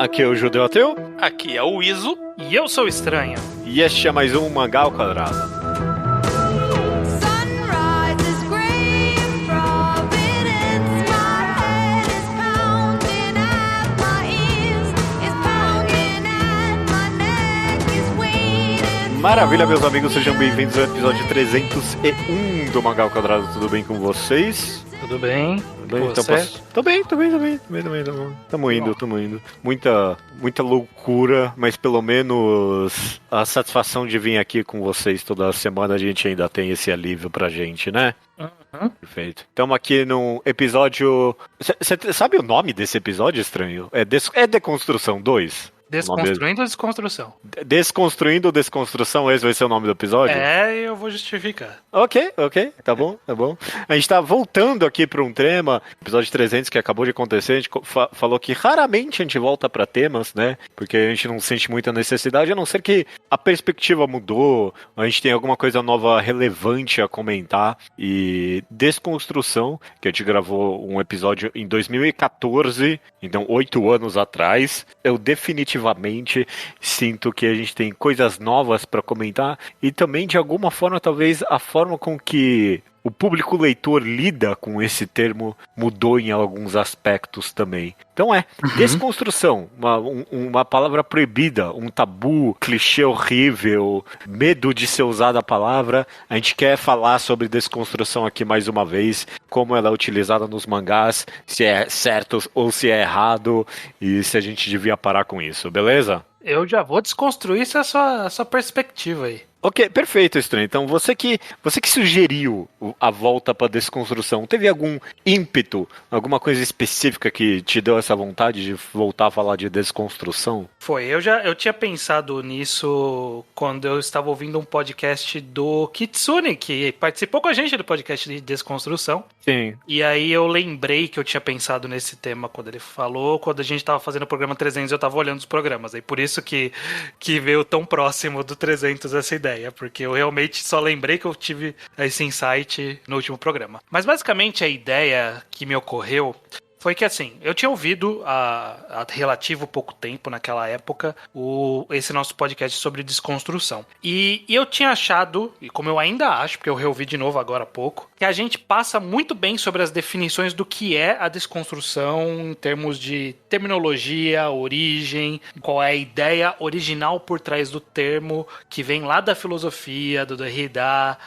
Aqui é o Judeu Ateu. Aqui é o Iso. E eu sou o Estranho. E este é mais um Mangá ao Quadrado. Maravilha, meus amigos, sejam bem-vindos ao episódio 301 do Mangá ao Quadrado. Tudo bem com vocês? Tudo bem? Então Tô bem. Tamo indo. Muita loucura, mas pelo menos a satisfação de vir aqui com vocês toda semana, a gente ainda tem esse alívio pra gente, né? Uhum. Perfeito. Estamos aqui num episódio... Você sabe o nome desse episódio, Estranho? É Deconstrução 2? Desconstruindo ou desconstrução? Desconstruindo ou Desconstrução, esse vai ser o nome do episódio? É, eu vou justificar. Ok, tá bom. A gente tá voltando aqui para um tema, episódio 300 que acabou de acontecer, a gente falou que raramente a gente volta para temas, né? Porque a gente não sente muita necessidade, a não ser que a perspectiva mudou, a gente tem alguma coisa nova relevante a comentar. E Desconstrução, que a gente gravou um episódio em 2014, então 8 anos atrás, eu definitivamente sinto que a gente tem coisas novas para comentar e também, de alguma forma, talvez a forma com que o público leitor lida com esse termo mudou em alguns aspectos também. Então desconstrução, uma palavra proibida, um tabu, clichê horrível, medo de ser usada a palavra. A gente quer falar sobre desconstrução aqui mais uma vez, como ela é utilizada nos mangás, se é certo ou se é errado e se a gente devia parar com isso, beleza? Eu já vou desconstruir essa sua perspectiva aí. Ok, perfeito, Estranho. Então, você que sugeriu a volta para desconstrução, teve algum ímpeto, alguma coisa específica que te deu essa vontade de voltar a falar de desconstrução? Foi, eu tinha pensado nisso quando eu estava ouvindo um podcast do Kitsune, que participou com a gente do podcast de desconstrução. Sim. E aí eu lembrei que eu tinha pensado nesse tema quando ele falou, quando a gente estava fazendo o programa 300, eu estava olhando os programas. Aí por isso que veio tão próximo do 300 essa ideia. Porque eu realmente só lembrei que eu tive esse insight no último programa. Mas basicamente a ideia que me ocorreu foi que, assim, eu tinha ouvido há relativo pouco tempo, naquela época, esse nosso podcast sobre desconstrução. E eu tinha achado, e como eu ainda acho, porque eu reouvi de novo agora há pouco, que a gente passa muito bem sobre as definições do que é a desconstrução em termos de terminologia, origem, qual é a ideia original por trás do termo, que vem lá da filosofia, do Derrida.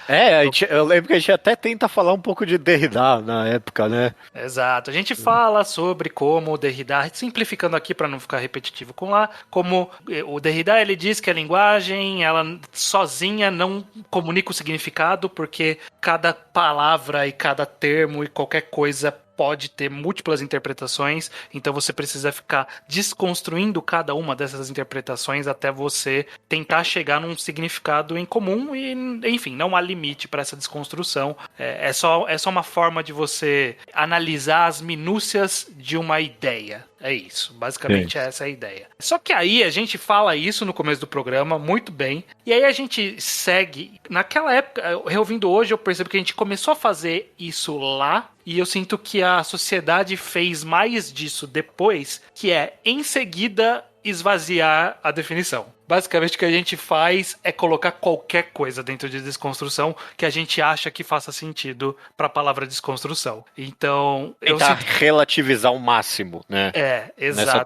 Eu lembro que a gente até tenta falar um pouco de Derrida na época, né? Exato. A gente fala sobre como o Derrida, simplificando aqui para não ficar repetitivo com lá, como o Derrida, ele diz que a linguagem, ela sozinha não comunica o significado, porque cada palavra e cada termo e qualquer coisa pode ter múltiplas interpretações, então você precisa ficar desconstruindo cada uma dessas interpretações até você tentar chegar num significado em comum e, enfim, não há limite para essa desconstrução. É só uma forma de você analisar as minúcias de uma ideia. É isso, basicamente essa é a ideia. Só que aí a gente fala isso no começo do programa, muito bem, e aí a gente segue. Naquela época, reouvindo hoje, eu percebo que a gente começou a fazer isso lá, e eu sinto que a sociedade fez mais disso depois, que é, em seguida, esvaziar a definição. Basicamente o que a gente faz é colocar qualquer coisa dentro de desconstrução que a gente acha que faça sentido para a palavra desconstrução. Então, tentar relativizar ao máximo, né? Exato.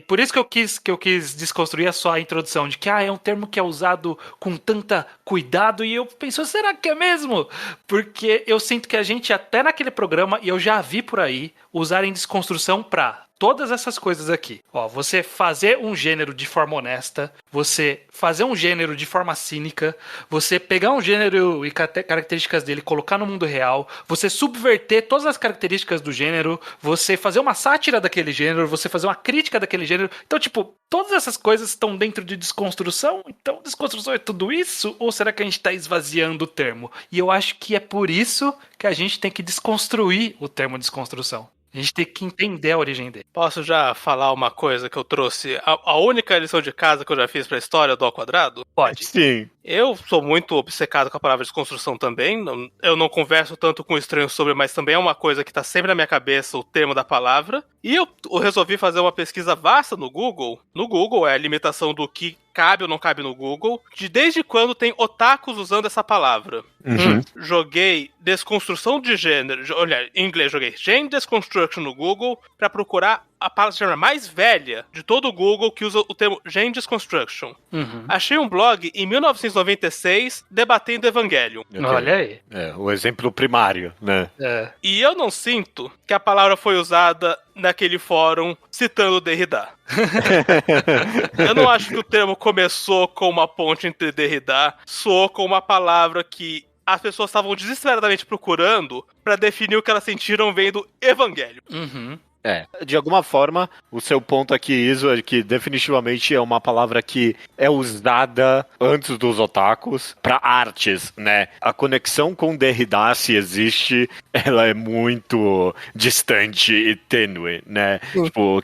Por isso que eu quis desconstruir só a introdução de que é um termo que é usado com tanta cuidado, e eu penso, será que é mesmo? Porque eu sinto que a gente até naquele programa, e eu já vi por aí, usarem desconstrução para todas essas coisas aqui. Você fazer um gênero de forma honesta, você fazer um gênero de forma cínica, você pegar um gênero e características dele, colocar no mundo real, você subverter todas as características do gênero, você fazer uma sátira daquele gênero, você fazer uma crítica daquele gênero. Então, todas essas coisas estão dentro de desconstrução. Então, desconstrução é tudo isso? Ou será que a gente está esvaziando o termo? E eu acho que é por isso que a gente tem que desconstruir o termo desconstrução. A gente tem que entender a origem dele. Posso já falar uma coisa que eu trouxe? A única lição de casa que eu já fiz pra história do Ao Quadrado? Pode. Sim. Eu sou muito obcecado com a palavra desconstrução também. Eu não converso tanto com estranhos sobre, mas também é uma coisa que tá sempre na minha cabeça, o termo da palavra. E eu resolvi fazer uma pesquisa vasta no Google. No Google é a limitação do que cabe ou não cabe no Google, de desde quando tem otakus usando essa palavra. Joguei desconstrução de gênero, olha, em inglês joguei Gender Deconstruction no Google pra procurar a palavra mais velha de todo o Google que usa o termo Gender Deconstruction. Achei um blog em 1996 debatendo Evangelion. Okay. Olha aí. O exemplo primário, né? E eu não sinto que a palavra foi usada naquele fórum citando Derrida. Eu não acho que o termo começou com uma ponte entre Derrida, soou com uma palavra que as pessoas estavam desesperadamente procurando pra definir o que elas sentiram vendo Evangelho. De alguma forma, o seu ponto aqui, Iso, é que definitivamente é uma palavra que é usada antes dos otakus para artes, né? A conexão com Derrida, se existe, ela é muito distante e tênue, né? Tipo,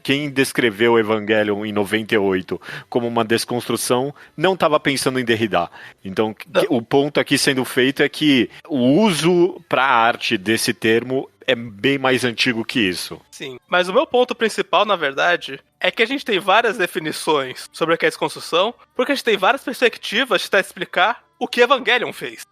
quem descreveu o Evangelion em 98 como uma desconstrução não estava pensando em Derrida. Então, o ponto aqui sendo feito é que o uso para arte desse termo é bem mais antigo que isso. Sim, mas o meu ponto principal, na verdade, é que a gente tem várias definições sobre o que é desconstrução, porque a gente tem várias perspectivas de tentar explicar o que Evangelion fez.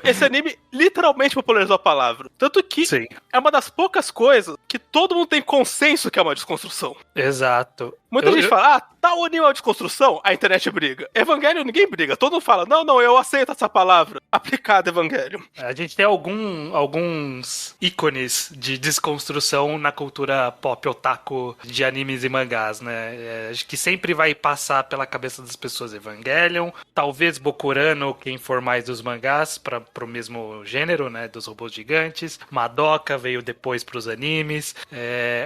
Esse anime literalmente popularizou a palavra. Tanto que é uma das poucas coisas que todo mundo tem consenso que é uma desconstrução. Exato. Muita gente fala, tal anime é uma desconstrução, a internet briga. Evangelion ninguém briga, todo mundo fala, não, eu aceito essa palavra aplicada a Evangelion. A gente tem alguns ícones de desconstrução na cultura pop otaku de animes e mangás, né? Acho que sempre vai passar pela cabeça das pessoas Evangelion, talvez Bokurano, quem for mais dos mangás, pro mesmo gênero, né? Dos robôs gigantes. Madoka veio depois pros animes.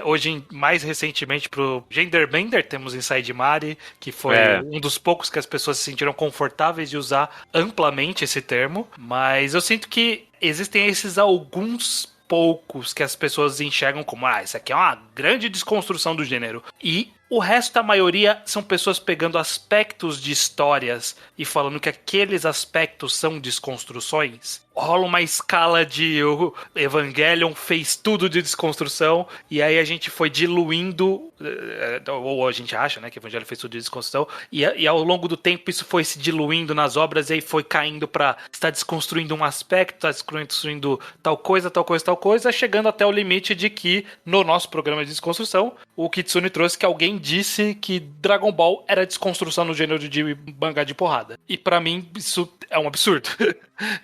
Hoje, mais recentemente, pro Genderbender, temos Inside Mari, que foi um dos poucos que as pessoas se sentiram confortáveis de usar amplamente esse termo, mas eu sinto que existem esses alguns poucos que as pessoas enxergam como isso aqui é uma grande desconstrução do gênero, e o resto da maioria são pessoas pegando aspectos de histórias e falando que aqueles aspectos são desconstruções. Rola uma escala de o Evangelion fez tudo de desconstrução, e aí a gente foi diluindo, ou a gente acha, né, que o Evangelion fez tudo de desconstrução, e ao longo do tempo isso foi se diluindo nas obras, e aí foi caindo pra estar desconstruindo um aspecto, está desconstruindo tal coisa, chegando até o limite de que, no nosso programa de desconstrução, o Kitsune trouxe que alguém disse que Dragon Ball era desconstrução no gênero de mangá de porrada. E pra mim, isso é um absurdo.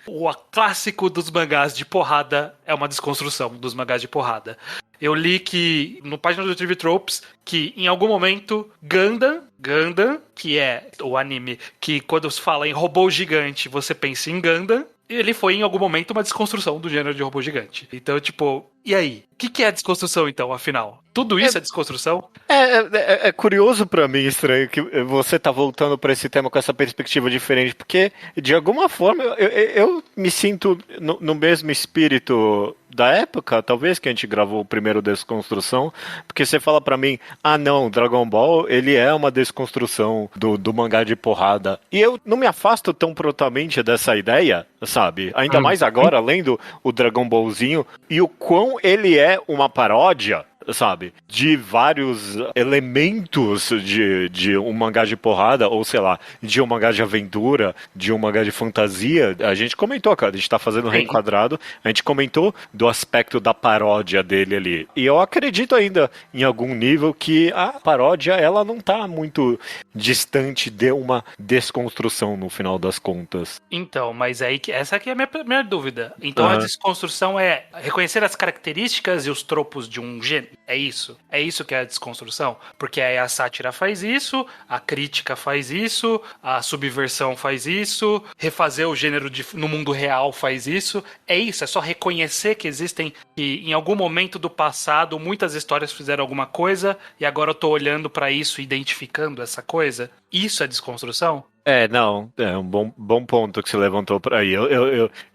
O clássico dos mangás de porrada é uma desconstrução dos mangás de porrada. Eu li que, no página do TV Tropes, que em algum momento Gundam, que é o anime que quando se fala em robô gigante, você pensa em Gundam, ele foi em algum momento uma desconstrução do gênero de robô gigante. Então, tipo, e aí? O que é a desconstrução, então, afinal? Tudo isso é desconstrução? É curioso pra mim, estranho, que você tá voltando pra esse tema com essa perspectiva diferente, porque, de alguma forma, eu me sinto no mesmo espírito da época, talvez, que a gente gravou o primeiro Desconstrução, porque você fala pra mim, não, Dragon Ball, ele é uma desconstrução do mangá de porrada. E eu não me afasto tão prontamente dessa ideia, sabe? Ainda mais agora, lendo o Dragon Ballzinho, e o quão ele é uma paródia, sabe, de vários elementos de um mangá de porrada, ou sei lá, de um mangá de aventura, de um mangá de fantasia. A gente comentou, cara, a gente tá fazendo um reenquadrado, a gente comentou do aspecto da paródia dele ali. E eu acredito ainda, em algum nível, que a paródia, ela não tá muito distante de uma desconstrução no final das contas. Então, mas aí, essa aqui é a minha primeira dúvida. Então a desconstrução é reconhecer as características e os tropos de um gênero. É isso? É isso que é a desconstrução? Porque aí a sátira faz isso, a crítica faz isso, a subversão faz isso, refazer o gênero no mundo real faz isso. É isso, é só reconhecer que existem, que em algum momento do passado muitas histórias fizeram alguma coisa e agora eu tô olhando pra isso e identificando essa coisa. Isso é desconstrução? Não, é um bom ponto que você levantou por aí.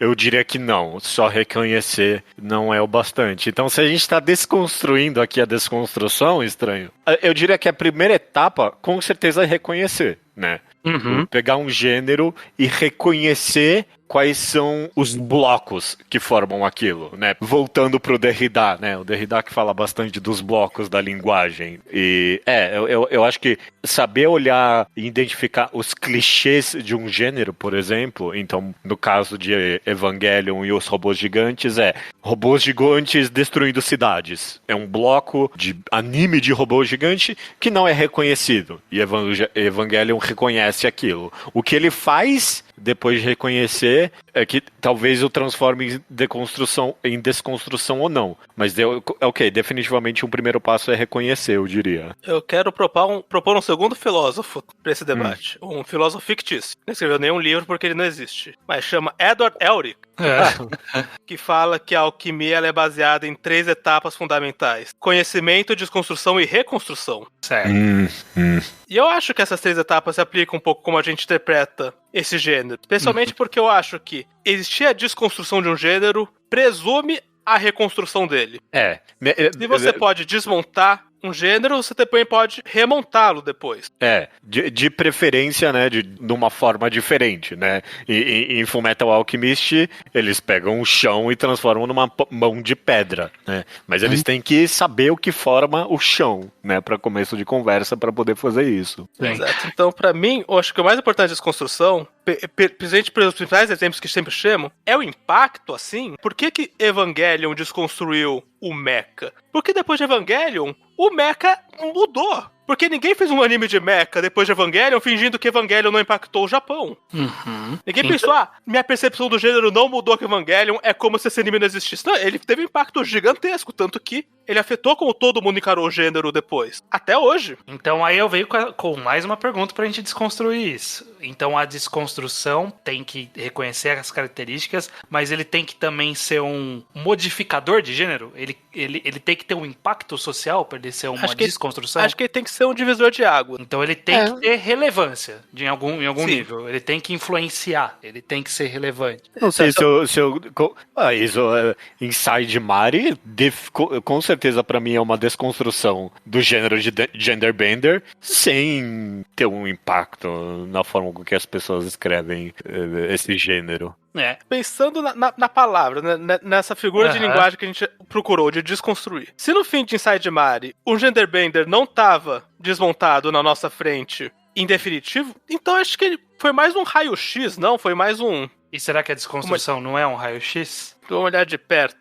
Eu diria que não, só reconhecer não é o bastante. Então, se a gente está desconstruindo aqui a desconstrução, estranho, eu diria que a primeira etapa, com certeza, é reconhecer, né? Uhum. Pegar um gênero e reconhecer quais são os blocos que formam aquilo, né? Voltando pro Derrida, né? O Derrida que fala bastante dos blocos da linguagem. E eu acho que saber olhar e identificar os clichês de um gênero, por exemplo, então, no caso de Evangelion e os robôs gigantes, robôs gigantes destruindo cidades. É um bloco de anime de robô gigante que não é reconhecido. E Evangelion reconhece aquilo. O que ele faz depois de reconhecer é que talvez o transforme em desconstrução ou não. Mas definitivamente um primeiro passo é reconhecer, eu diria. Eu quero propor um segundo filósofo para esse debate. Um filósofo fictício. Não escreveu nenhum livro porque ele não existe. Mas chama Edward Elric. Que fala que a alquimia ela é baseada em 3 etapas fundamentais: conhecimento, desconstrução e reconstrução. Certo. E eu acho que essas 3 etapas se aplicam um pouco como a gente interpreta esse gênero. Especialmente porque eu acho que existir a desconstrução de um gênero presume a reconstrução dele. Se você pode desmontar um gênero, você também pode remontá-lo depois. De preferência, né, de uma forma diferente, né? E em Fullmetal Alchemist, eles pegam o chão e transformam numa mão de pedra, né? Mas eles têm que saber o que forma o chão, né, para começo de conversa, para poder fazer isso. Exato. Então, para mim, eu acho que o mais importante da desconstrução, principalmente pelos principais exemplos que sempre chamo, é o impacto, assim. Por que Evangelion desconstruiu o mecha? Porque depois de Evangelion, o mecha mudou. Porque ninguém fez um anime de mecha depois de Evangelion fingindo que Evangelion não impactou o Japão. Ninguém pensou, minha percepção do gênero não mudou com Evangelion, é como se esse anime não existisse. Não, ele teve um impacto gigantesco, tanto que ele afetou como todo mundo encarou o gênero depois. Até hoje. Então aí eu venho com mais uma pergunta pra gente desconstruir isso. Então a desconstrução tem que reconhecer as características, mas ele tem que também ser um modificador de gênero? Ele tem que ter um impacto social pra ele ser uma desconstrução? Acho que ele tem que ser um divisor de água. Então ele tem que ter relevância em algum nível. Ele tem que influenciar. Ele tem que ser relevante. Não sei se eu Inside Mari, com certeza pra mim é uma desconstrução do gênero de genderbender, sem ter um impacto na forma com que as pessoas escrevem esse gênero. Pensando na palavra, né, nessa figura de linguagem que a gente procurou de desconstruir. Se no fim de Inside Mari um genderbender não estava desmontado na nossa frente em definitivo, então acho que ele foi mais um raio-x, não? Foi mais um... E será que a desconstrução não é um raio-x? Vamos olhar de perto.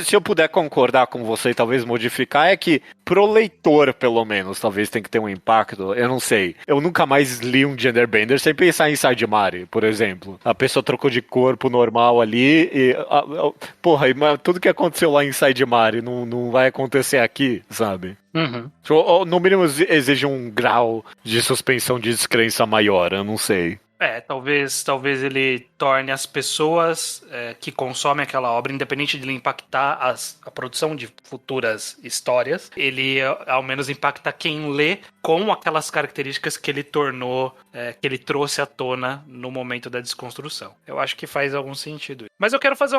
Se eu puder concordar com você e talvez modificar, é que pro leitor, pelo menos, talvez tenha que ter um impacto. Eu não sei. Eu nunca mais li um genderbender sem pensar em Inside Mari, por exemplo. A pessoa trocou de corpo normal ali e... mas tudo que aconteceu lá em Inside Mari não vai acontecer aqui, sabe? No mínimo exige um grau de suspensão de descrença maior, eu não sei. Talvez ele torne as pessoas que consomem aquela obra, independente de ele impactar a produção de futuras histórias, ele ao menos impacta quem lê com aquelas características que ele tornou, que ele trouxe à tona no momento da desconstrução. Eu acho que faz algum sentido. Mas eu quero fazer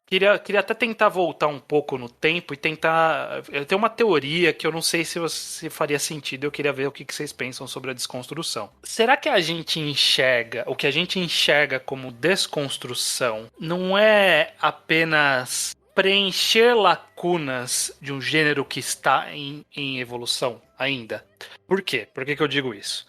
queria até tentar voltar um pouco no tempo e tentar... Eu tenho uma teoria que eu não sei se faria sentido, eu queria ver o que vocês pensam sobre a desconstrução. Será que o que a gente enxerga como desconstrução não é apenas preencher lacunas de um gênero que está em evolução ainda? Por quê? Por que eu digo isso?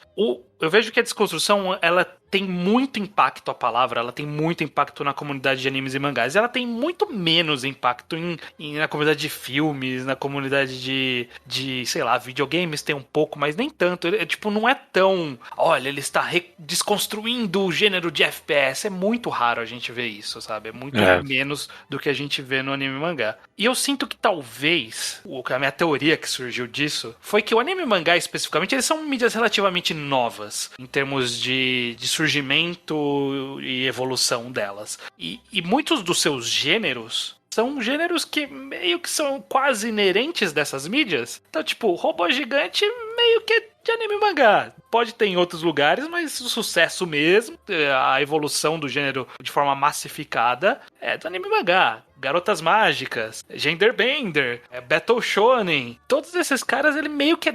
Eu vejo que a desconstrução, ela tem muito impacto, a palavra, ela tem muito impacto na comunidade de animes e mangás. Ela tem muito menos impacto na comunidade de filmes, na comunidade de sei lá, videogames tem um pouco, mas nem tanto. Não é tão... Olha, ele está desconstruindo o gênero de FPS. É muito raro a gente ver isso, sabe? É muito menos do que a gente vê no anime e mangá. E eu sinto que talvez, a minha teoria que surgiu disso, foi que o anime e mangá, especificamente, eles são mídias relativamente novas, em termos de surgimento e evolução delas. E muitos dos seus gêneros são gêneros que meio que são quase inerentes dessas mídias. Então, robô gigante meio que é de anime e mangá. Pode ter em outros lugares, mas o sucesso mesmo, a evolução do gênero de forma massificada, é do anime e mangá. Garotas Mágicas, Genderbender, Battle Shonen, todos esses caras, ele meio que é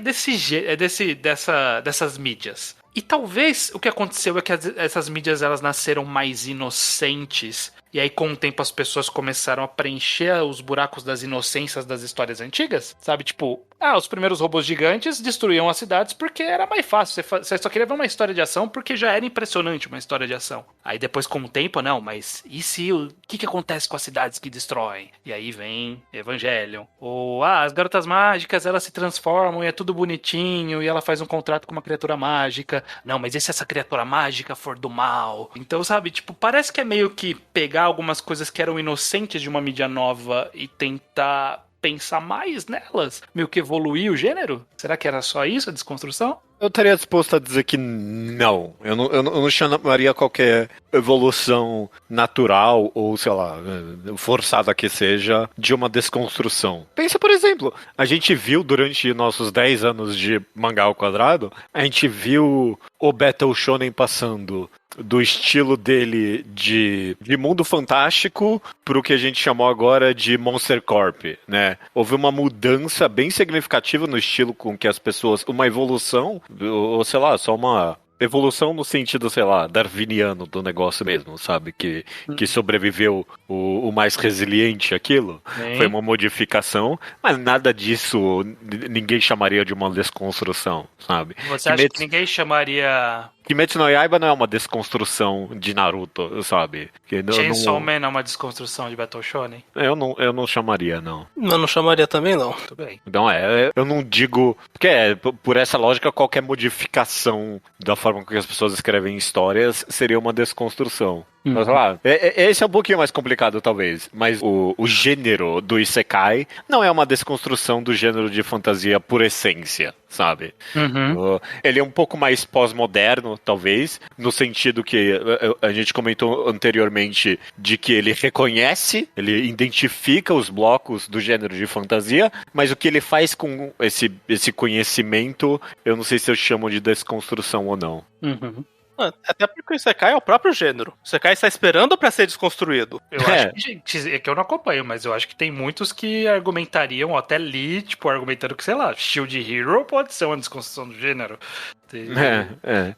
dessas mídias. E talvez o que aconteceu é que essas mídias elas nasceram mais inocentes. E aí, com o tempo, as pessoas começaram a preencher os buracos das inocências das histórias antigas. Sabe, tipo, os primeiros robôs gigantes destruíam as cidades porque era mais fácil. Você só queria ver uma história de ação porque já era impressionante uma história de ação. Aí depois, com o tempo, não, mas e se o que acontece com as cidades que destroem? E aí vem Evangelion. Ou, as garotas mágicas, elas se transformam e é tudo bonitinho e ela faz um contrato com uma criatura mágica. Não, mas e se essa criatura mágica for do mal? Então, sabe, tipo, parece que é meio que pegar algumas coisas que eram inocentes de uma mídia nova e tentar pensar mais nelas, meio que evoluir o gênero? Será que era só isso, a desconstrução? Eu estaria disposto a dizer que não. Eu não chamaria qualquer evolução natural ou, sei lá, forçada que seja, de uma desconstrução. Pensa, por exemplo, a gente viu durante nossos 10 anos de mangá ao quadrado, a gente viu o Battle Shonen passando do estilo dele de mundo fantástico pro que a gente chamou agora de Monster Corp, né? Houve uma mudança bem significativa no estilo com que as pessoas... Uma evolução, ou sei lá, só uma... Evolução no sentido, sei lá, darwiniano do negócio mesmo, sabe? Que sobreviveu o mais resiliente aquilo. Sim. Foi uma modificação, mas nada disso ninguém chamaria de uma desconstrução, sabe? Você acha que ninguém chamaria... Kimetsu no Yaiba não é uma desconstrução de Naruto, sabe? Chainsaw Man é uma desconstrução de Battle Shonen? Eu não chamaria, não. Eu não chamaria também, não. Muito bem. Então eu não digo... Porque por essa lógica, qualquer modificação da forma que as pessoas escrevem histórias seria uma desconstrução. Mas lá, esse é um pouquinho mais complicado, talvez. Mas o gênero do Isekai não é uma desconstrução do gênero de fantasia por essência, sabe? Ele é um pouco mais pós-moderno, talvez, no sentido que a gente comentou anteriormente de que ele reconhece, ele identifica os blocos do gênero de fantasia, mas o que ele faz com esse conhecimento, eu não sei se eu chamo de desconstrução ou não. Até porque o Isekai é o próprio gênero. O Isekai está esperando pra ser desconstruído. Eu acho que eu não acompanho, mas eu acho que tem muitos que argumentariam, até li, tipo, argumentando que, sei lá, Shield Hero pode ser uma desconstrução do gênero.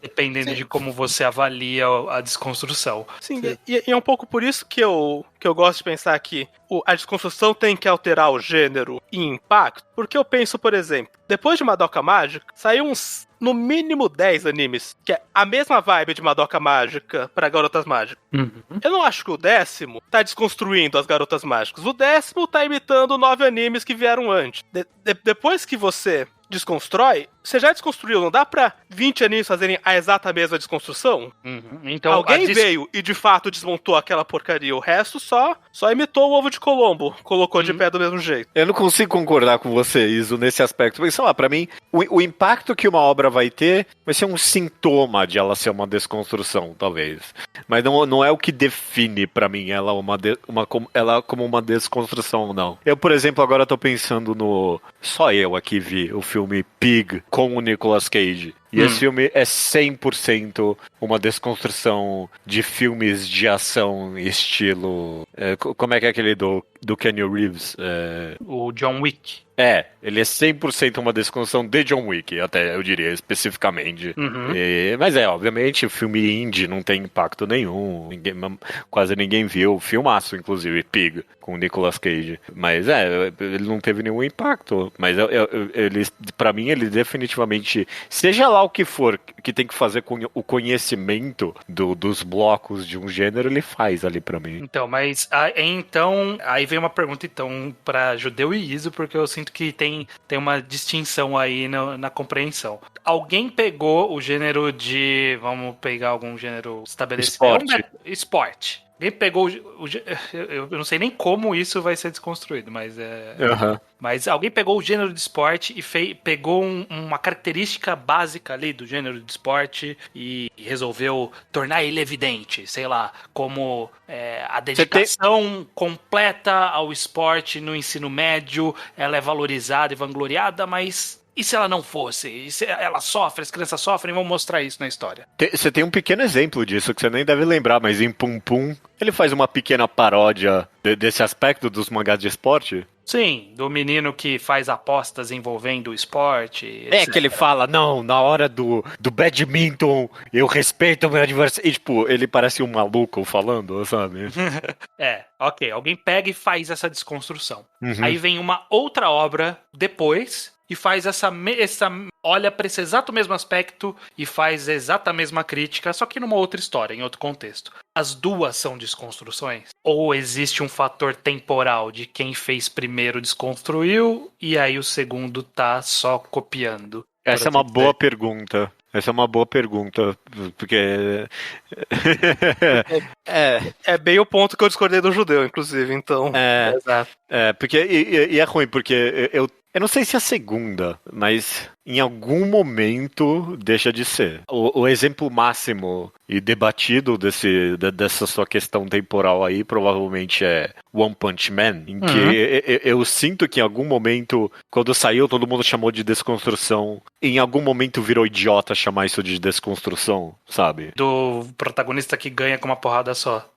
Dependendo de como você avalia a desconstrução. Sim, e é um pouco por isso que eu gosto de pensar que a desconstrução tem que alterar o gênero e impacto. Porque eu penso, por exemplo, depois de Madoka Mágica, saiu no mínimo 10 animes, que é a mesma vibe de Madoka Mágica para Garotas Mágicas. Eu não acho que o 10º tá desconstruindo as Garotas Mágicas. O 10º tá imitando 9 animes que vieram antes. Depois que você desconstrói, você já desconstruiu, não dá pra 20 animes fazerem a exata mesma desconstrução? Então, alguém veio e de fato desmontou aquela porcaria, o resto só imitou o ovo de Colombo, colocou de pé do mesmo jeito. Eu não consigo concordar com você, Iso, nesse aspecto, porque, sei lá, pra mim, o impacto que uma obra vai ter vai ser um sintoma de ela ser uma desconstrução, talvez. Mas não é o que define pra mim ela como uma desconstrução ou não. Eu, por exemplo, agora tô pensando só eu aqui vi o filme Pig com o Nicolas Cage. E esse filme é 100% uma desconstrução de filmes de ação estilo... como é que é aquele do Keanu Reeves? O John Wick. Ele é 100% uma desconstrução de John Wick, até eu diria especificamente. Mas obviamente, o filme indie não tem impacto nenhum. Quase ninguém viu. Filmaço, inclusive, Pig, com o Nicolas Cage. Mas ele não teve nenhum impacto. Mas pra mim, ele definitivamente... Seja lá o que for que tem que fazer com o conhecimento dos blocos de um gênero, ele faz ali pra mim. Então, mas aí vem uma pergunta então pra Judeu e Iso, porque eu sinto que tem uma distinção aí na compreensão. Alguém pegou o gênero de... Vamos pegar algum gênero estabelecido. Esporte. Alguém pegou eu não sei nem como isso vai ser desconstruído, mas mas alguém pegou o gênero de esporte e pegou uma característica básica ali do gênero de esporte e resolveu tornar ele evidente, sei lá, como a dedicação completa ao esporte no ensino médio, ela é valorizada e vangloriada, mas E se ela não fosse? E se ela sofre, as crianças sofrem, vamos mostrar isso na história. Você tem um pequeno exemplo disso que você nem deve lembrar, mas em Pum Pum, ele faz uma pequena paródia desse aspecto dos mangás de esporte. Sim, do menino que faz apostas envolvendo o esporte. É que ele fala, não, na hora do badminton, eu respeito o meu adversário. E, tipo, ele parece um maluco falando, sabe? Ok, alguém pega e faz essa desconstrução. Uhum. Aí vem uma outra obra depois e faz olha para esse exato mesmo aspecto e faz a exata mesma crítica, só que numa outra história, em outro contexto. As duas são desconstruções? Ou existe um fator temporal de quem fez primeiro desconstruiu e aí o segundo tá só copiando? Essa é uma boa pergunta. Essa é uma boa pergunta, porque... É bem o ponto que eu discordei do judeu, inclusive, então... Exato. Porque é ruim, porque eu não sei se é a segunda, mas em algum momento deixa de ser. O exemplo máximo e debatido dessa sua questão temporal aí provavelmente é One Punch Man, em que eu sinto que em algum momento, quando saiu, todo mundo chamou de desconstrução. Em algum momento virou idiota chamar isso de desconstrução, sabe? Do protagonista que ganha com uma porrada só.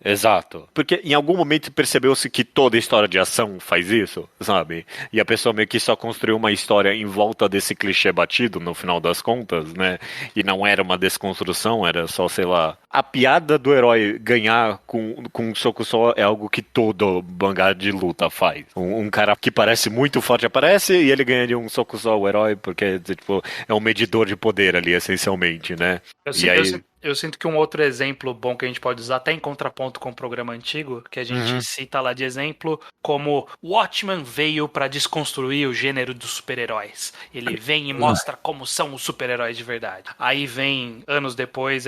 Exato. Porque em algum momento percebeu-se que toda história de ação faz isso, sabe? E a pessoa meio que só construiu uma história em volta desse clichê batido, no final das contas, né? E não era uma desconstrução, era só, sei lá... A piada do herói ganhar com um soco só é algo que todo mangá de luta faz. Um cara que parece muito forte aparece e ele ganha de um soco só, o herói, porque, tipo, é um medidor de poder ali, essencialmente, né? Eu sinto que um outro exemplo bom que a gente pode usar, até em contraponto com o programa antigo, que a gente cita lá de exemplo, como Watchmen veio para desconstruir o gênero dos super-heróis. Ele vem e mostra como são os super-heróis de verdade. Aí vem, anos depois,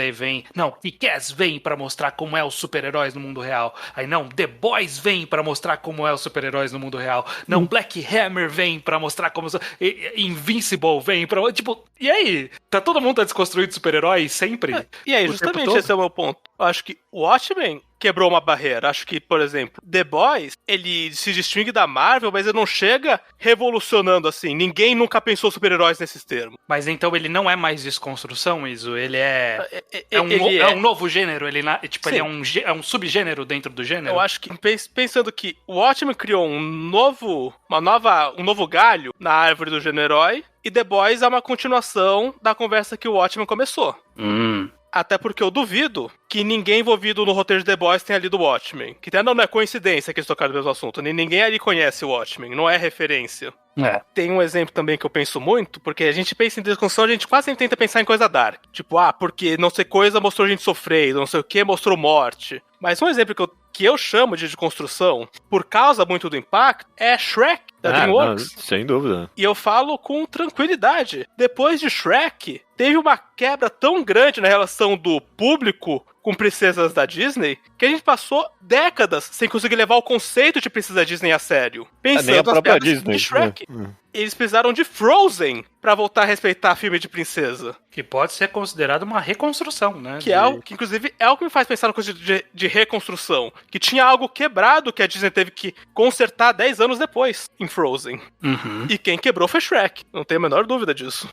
Kick-Ass vem para mostrar como é os super-heróis no mundo real. Aí não, The Boys vem para mostrar como é os super-heróis no mundo real. Não, Black Hammer vem para mostrar como... Invincible vem pra... Tipo, e aí? Todo mundo tá desconstruído super-heróis sempre? E aí, justamente esse é o meu ponto. Eu acho que o Watchmen quebrou uma barreira. Acho que, por exemplo, The Boys, ele se distingue da Marvel, mas ele não chega revolucionando assim. Ninguém nunca pensou super-heróis nesses termos. Mas então ele não é mais desconstrução, Iso? Ele é um novo gênero? Ele é um subgênero dentro do gênero? Eu acho que, pensando que o Watchmen criou um novo galho na árvore do gênero herói, e The Boys é uma continuação da conversa que o Watchmen começou. Até porque eu duvido que ninguém envolvido no roteiro de The Boys tenha lido o Watchmen. Que até não é coincidência que eles tocaram no mesmo assunto. Ninguém ali conhece o Watchmen, não é referência. Tem um exemplo também que eu penso muito, porque a gente pensa em desconstrução, a gente quase sempre tenta pensar em coisa dark. Tipo, porque não sei coisa mostrou gente sofrendo, não sei o que mostrou morte. Mas um exemplo que eu chamo de desconstrução, por causa muito do impacto, é Shrek, da DreamWorks. Não, sem dúvida. E eu falo com tranquilidade. Depois de Shrek, teve uma quebra tão grande na relação do público com princesas da Disney, que a gente passou décadas sem conseguir levar o conceito de princesa Disney a sério. Pensando nas piadas Disney. De Shrek. Eles precisaram de Frozen pra voltar a respeitar filme de princesa. Que pode ser considerado uma reconstrução, né? Que inclusive é o que me faz pensar no coisa de reconstrução. Que tinha algo quebrado que a Disney teve que consertar 10 anos depois, em Frozen. E quem quebrou foi Shrek. Não tenho a menor dúvida disso.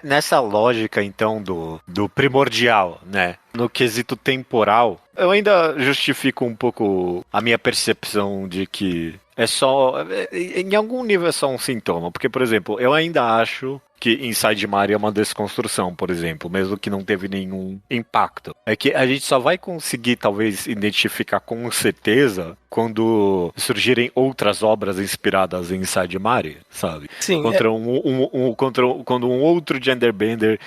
Nessa lógica, então, do primordial, né? No quesito temporal, eu ainda justifico um pouco a minha percepção de que é só... Em algum nível é só um sintoma. Porque, por exemplo, eu ainda acho que Inside Mario é uma desconstrução, por exemplo, mesmo que não teve nenhum impacto. É que a gente só vai conseguir, talvez, identificar com certeza quando surgirem outras obras inspiradas em Inside Mario, sabe? Sim. Quando um outro genderbender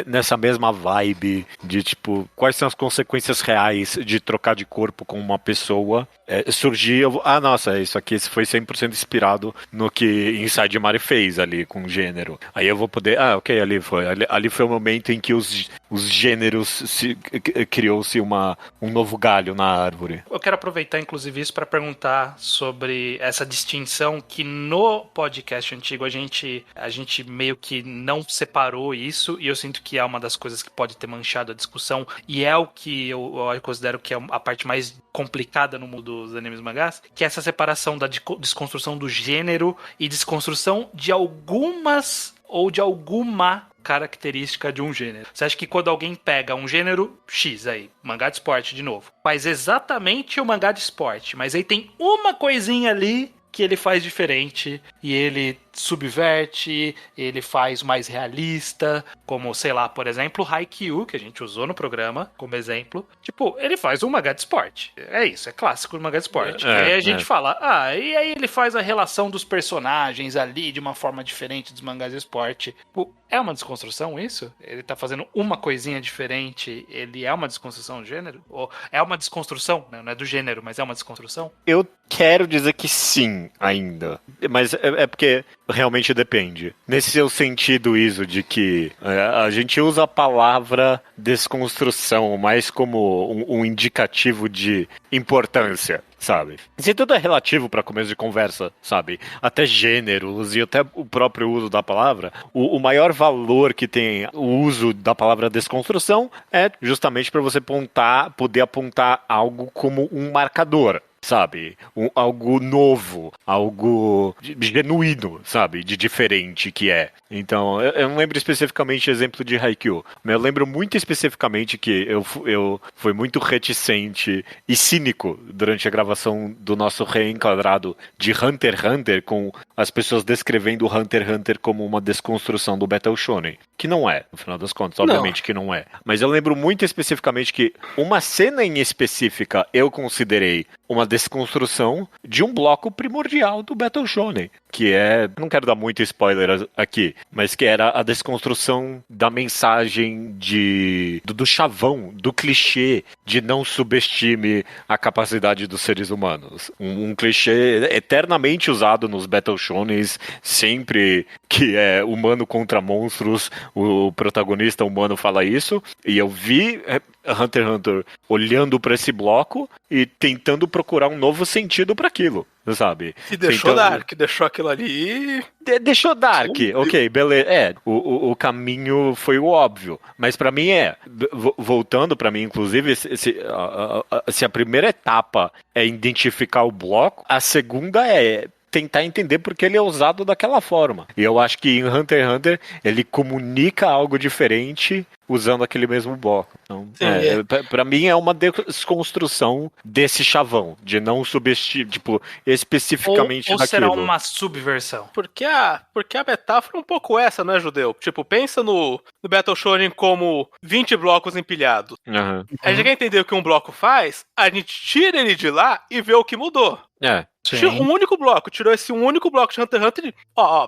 nessa mesma vibe de, tipo, quais são as consequências reais de trocar de corpo com uma pessoa, surgir, nossa, isso aqui foi 100% inspirado no que Inside Mario fez ali com o gênero. Aí eu vou poder... ok, ali foi o momento em que os gêneros criou-se um novo galho na árvore. Eu quero aproveitar, inclusive, isso para perguntar sobre essa distinção que no podcast antigo a gente meio que não separou isso, e eu sinto que é uma das coisas que pode ter manchado a discussão, e é o que eu considero que é a parte mais complicada no mundo dos animes e mangás, que é essa separação da desconstrução do gênero e desconstrução de algumas ou de alguma característica de um gênero. Você acha que quando alguém pega um gênero X aí, mangá de esporte de novo, faz exatamente o mangá de esporte, mas aí tem uma coisinha ali que ele faz diferente e ele subverte, ele faz mais realista, como, sei lá, por exemplo, Haikyuu, que a gente usou no programa como exemplo. Tipo, ele faz um mangá de esporte. É isso, é clássico do mangá de esporte. Aí a gente fala, e aí ele faz a relação dos personagens ali de uma forma diferente dos mangás de esporte. Tipo, é uma desconstrução isso? Ele tá fazendo uma coisinha diferente, ele é uma desconstrução do gênero? Ou é uma desconstrução, né? Não é do gênero, mas é uma desconstrução? Eu quero dizer que sim, ainda. Mas é porque realmente depende. Nesse seu sentido, Iso, de que a gente usa a palavra desconstrução mais como um indicativo de importância, sabe? Se tudo é relativo para começo de conversa, sabe? Até gêneros e até o próprio uso da palavra, o maior valor que tem o uso da palavra desconstrução é justamente para você poder apontar algo como um marcador, sabe? Algo novo, algo genuíno, sabe? De diferente que é. Então, eu não lembro especificamente o exemplo de Haikyuu, mas eu lembro muito especificamente que eu fui muito reticente e cínico durante a gravação do nosso reenquadrado de Hunter x Hunter, com as pessoas descrevendo o Hunter x Hunter como uma desconstrução do Battle Shonen. Que não é, no final das contas, obviamente que não é. Mas eu lembro muito especificamente que uma cena em específica eu considerei uma desconstrução de um bloco primordial do Battle Shonen, que é, não quero dar muito spoiler aqui, mas que era a desconstrução da mensagem do chavão, do clichê de não subestime a capacidade dos seres humanos. Um clichê eternamente usado nos Battle Shonens, sempre que é humano contra monstros, o protagonista humano fala isso, e eu vi Hunter x Hunter olhando para esse bloco e tentando procurar um novo sentido para aquilo, sabe? E deixou Dark, deixou aquilo ali. Deixou Dark, ok, beleza. O caminho foi o óbvio, mas para mim voltando para mim, inclusive, se a primeira etapa é identificar o bloco, a segunda é tentar entender porque ele é usado daquela forma. E eu acho que em Hunter x Hunter ele comunica algo diferente usando aquele mesmo bloco. Então, pra mim é uma desconstrução desse chavão, de não subestimar, tipo, especificamente ou daquilo. Será uma subversão? Porque a metáfora é um pouco essa, né, Judeu? Tipo, pensa no Battle Shonen como 20 blocos empilhados. Uhum. A gente quer entender o que um bloco faz, a gente tira ele de lá e vê o que mudou. Sim. Um único bloco, tirou esse único bloco de Hunter x Hunter e,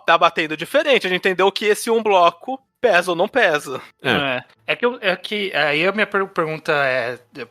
tá batendo diferente. A gente entendeu que esse um bloco pesa ou não pesa. Aí a minha pergunta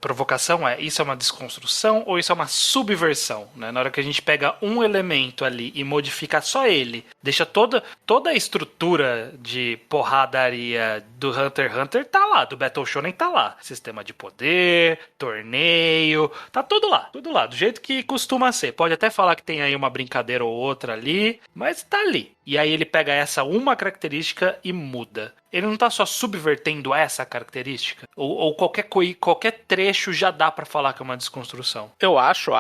provocação isso é uma desconstrução ou isso é uma subversão, né? Na hora que a gente pega um elemento ali e modifica só ele, deixa toda a estrutura de porradaria do Hunter x Hunter tá lá, do Battle Shonen tá lá. Sistema de poder, torneio, tá tudo lá, do jeito que costuma ser. Pode até falar que tem aí uma brincadeira ou outra ali, mas tá ali. E aí ele pega essa uma característica e muda. Ele não tá só subvertendo essa característica? Ou qualquer trecho já dá pra falar que é uma desconstrução? Eu acho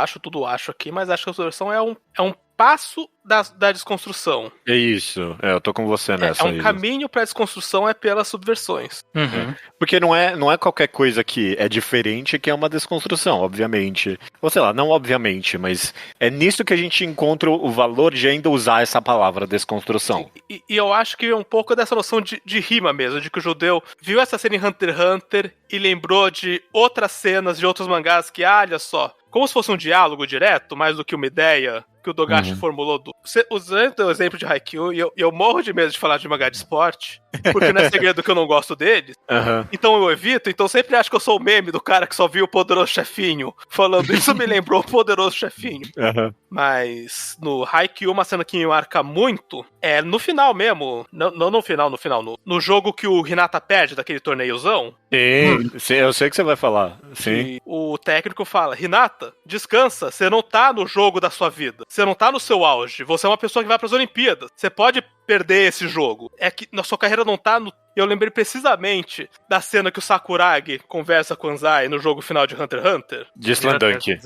aqui, mas acho que a subversão é um passo da desconstrução. É isso, eu tô com você nessa. É um caminho pra desconstrução pelas subversões. Uhum. Porque não é qualquer coisa que é diferente que é uma desconstrução, obviamente. Ou sei lá, não obviamente, mas é nisso que a gente encontra o valor de ainda usar essa palavra desconstrução. E eu acho que é um pouco dessa noção de rima mesmo, de que o Judeu viu essa cena em Hunter x Hunter e lembrou de outras cenas de outros mangás que, olha só, como se fosse um diálogo direto, mais do que uma ideia que o Togashi formulou. Usando o exemplo de Haikyuu, e eu morro de medo de falar de mangá de esporte, porque não é segredo que eu não gosto deles. Então eu evito, então sempre acho que eu sou o meme do cara que só viu o Poderoso Chefinho falando isso. Me lembrou o Poderoso Chefinho. Mas no Haikyuu, uma cena que me marca muito é no final mesmo, não no final, no jogo que o Hinata perde daquele torneiozão. Sim, eu sei o que você vai falar. Sim. O técnico fala: Hinata, descansa, você não tá no jogo da sua vida, você não tá no seu auge, você é uma pessoa que vai pras Olimpíadas, você pode perder esse jogo. É que na sua carreira não tá no... Eu lembrei precisamente da cena que o Sakuragi conversa com o Anzai no jogo final de Hunter x Hunter. De Slandunk.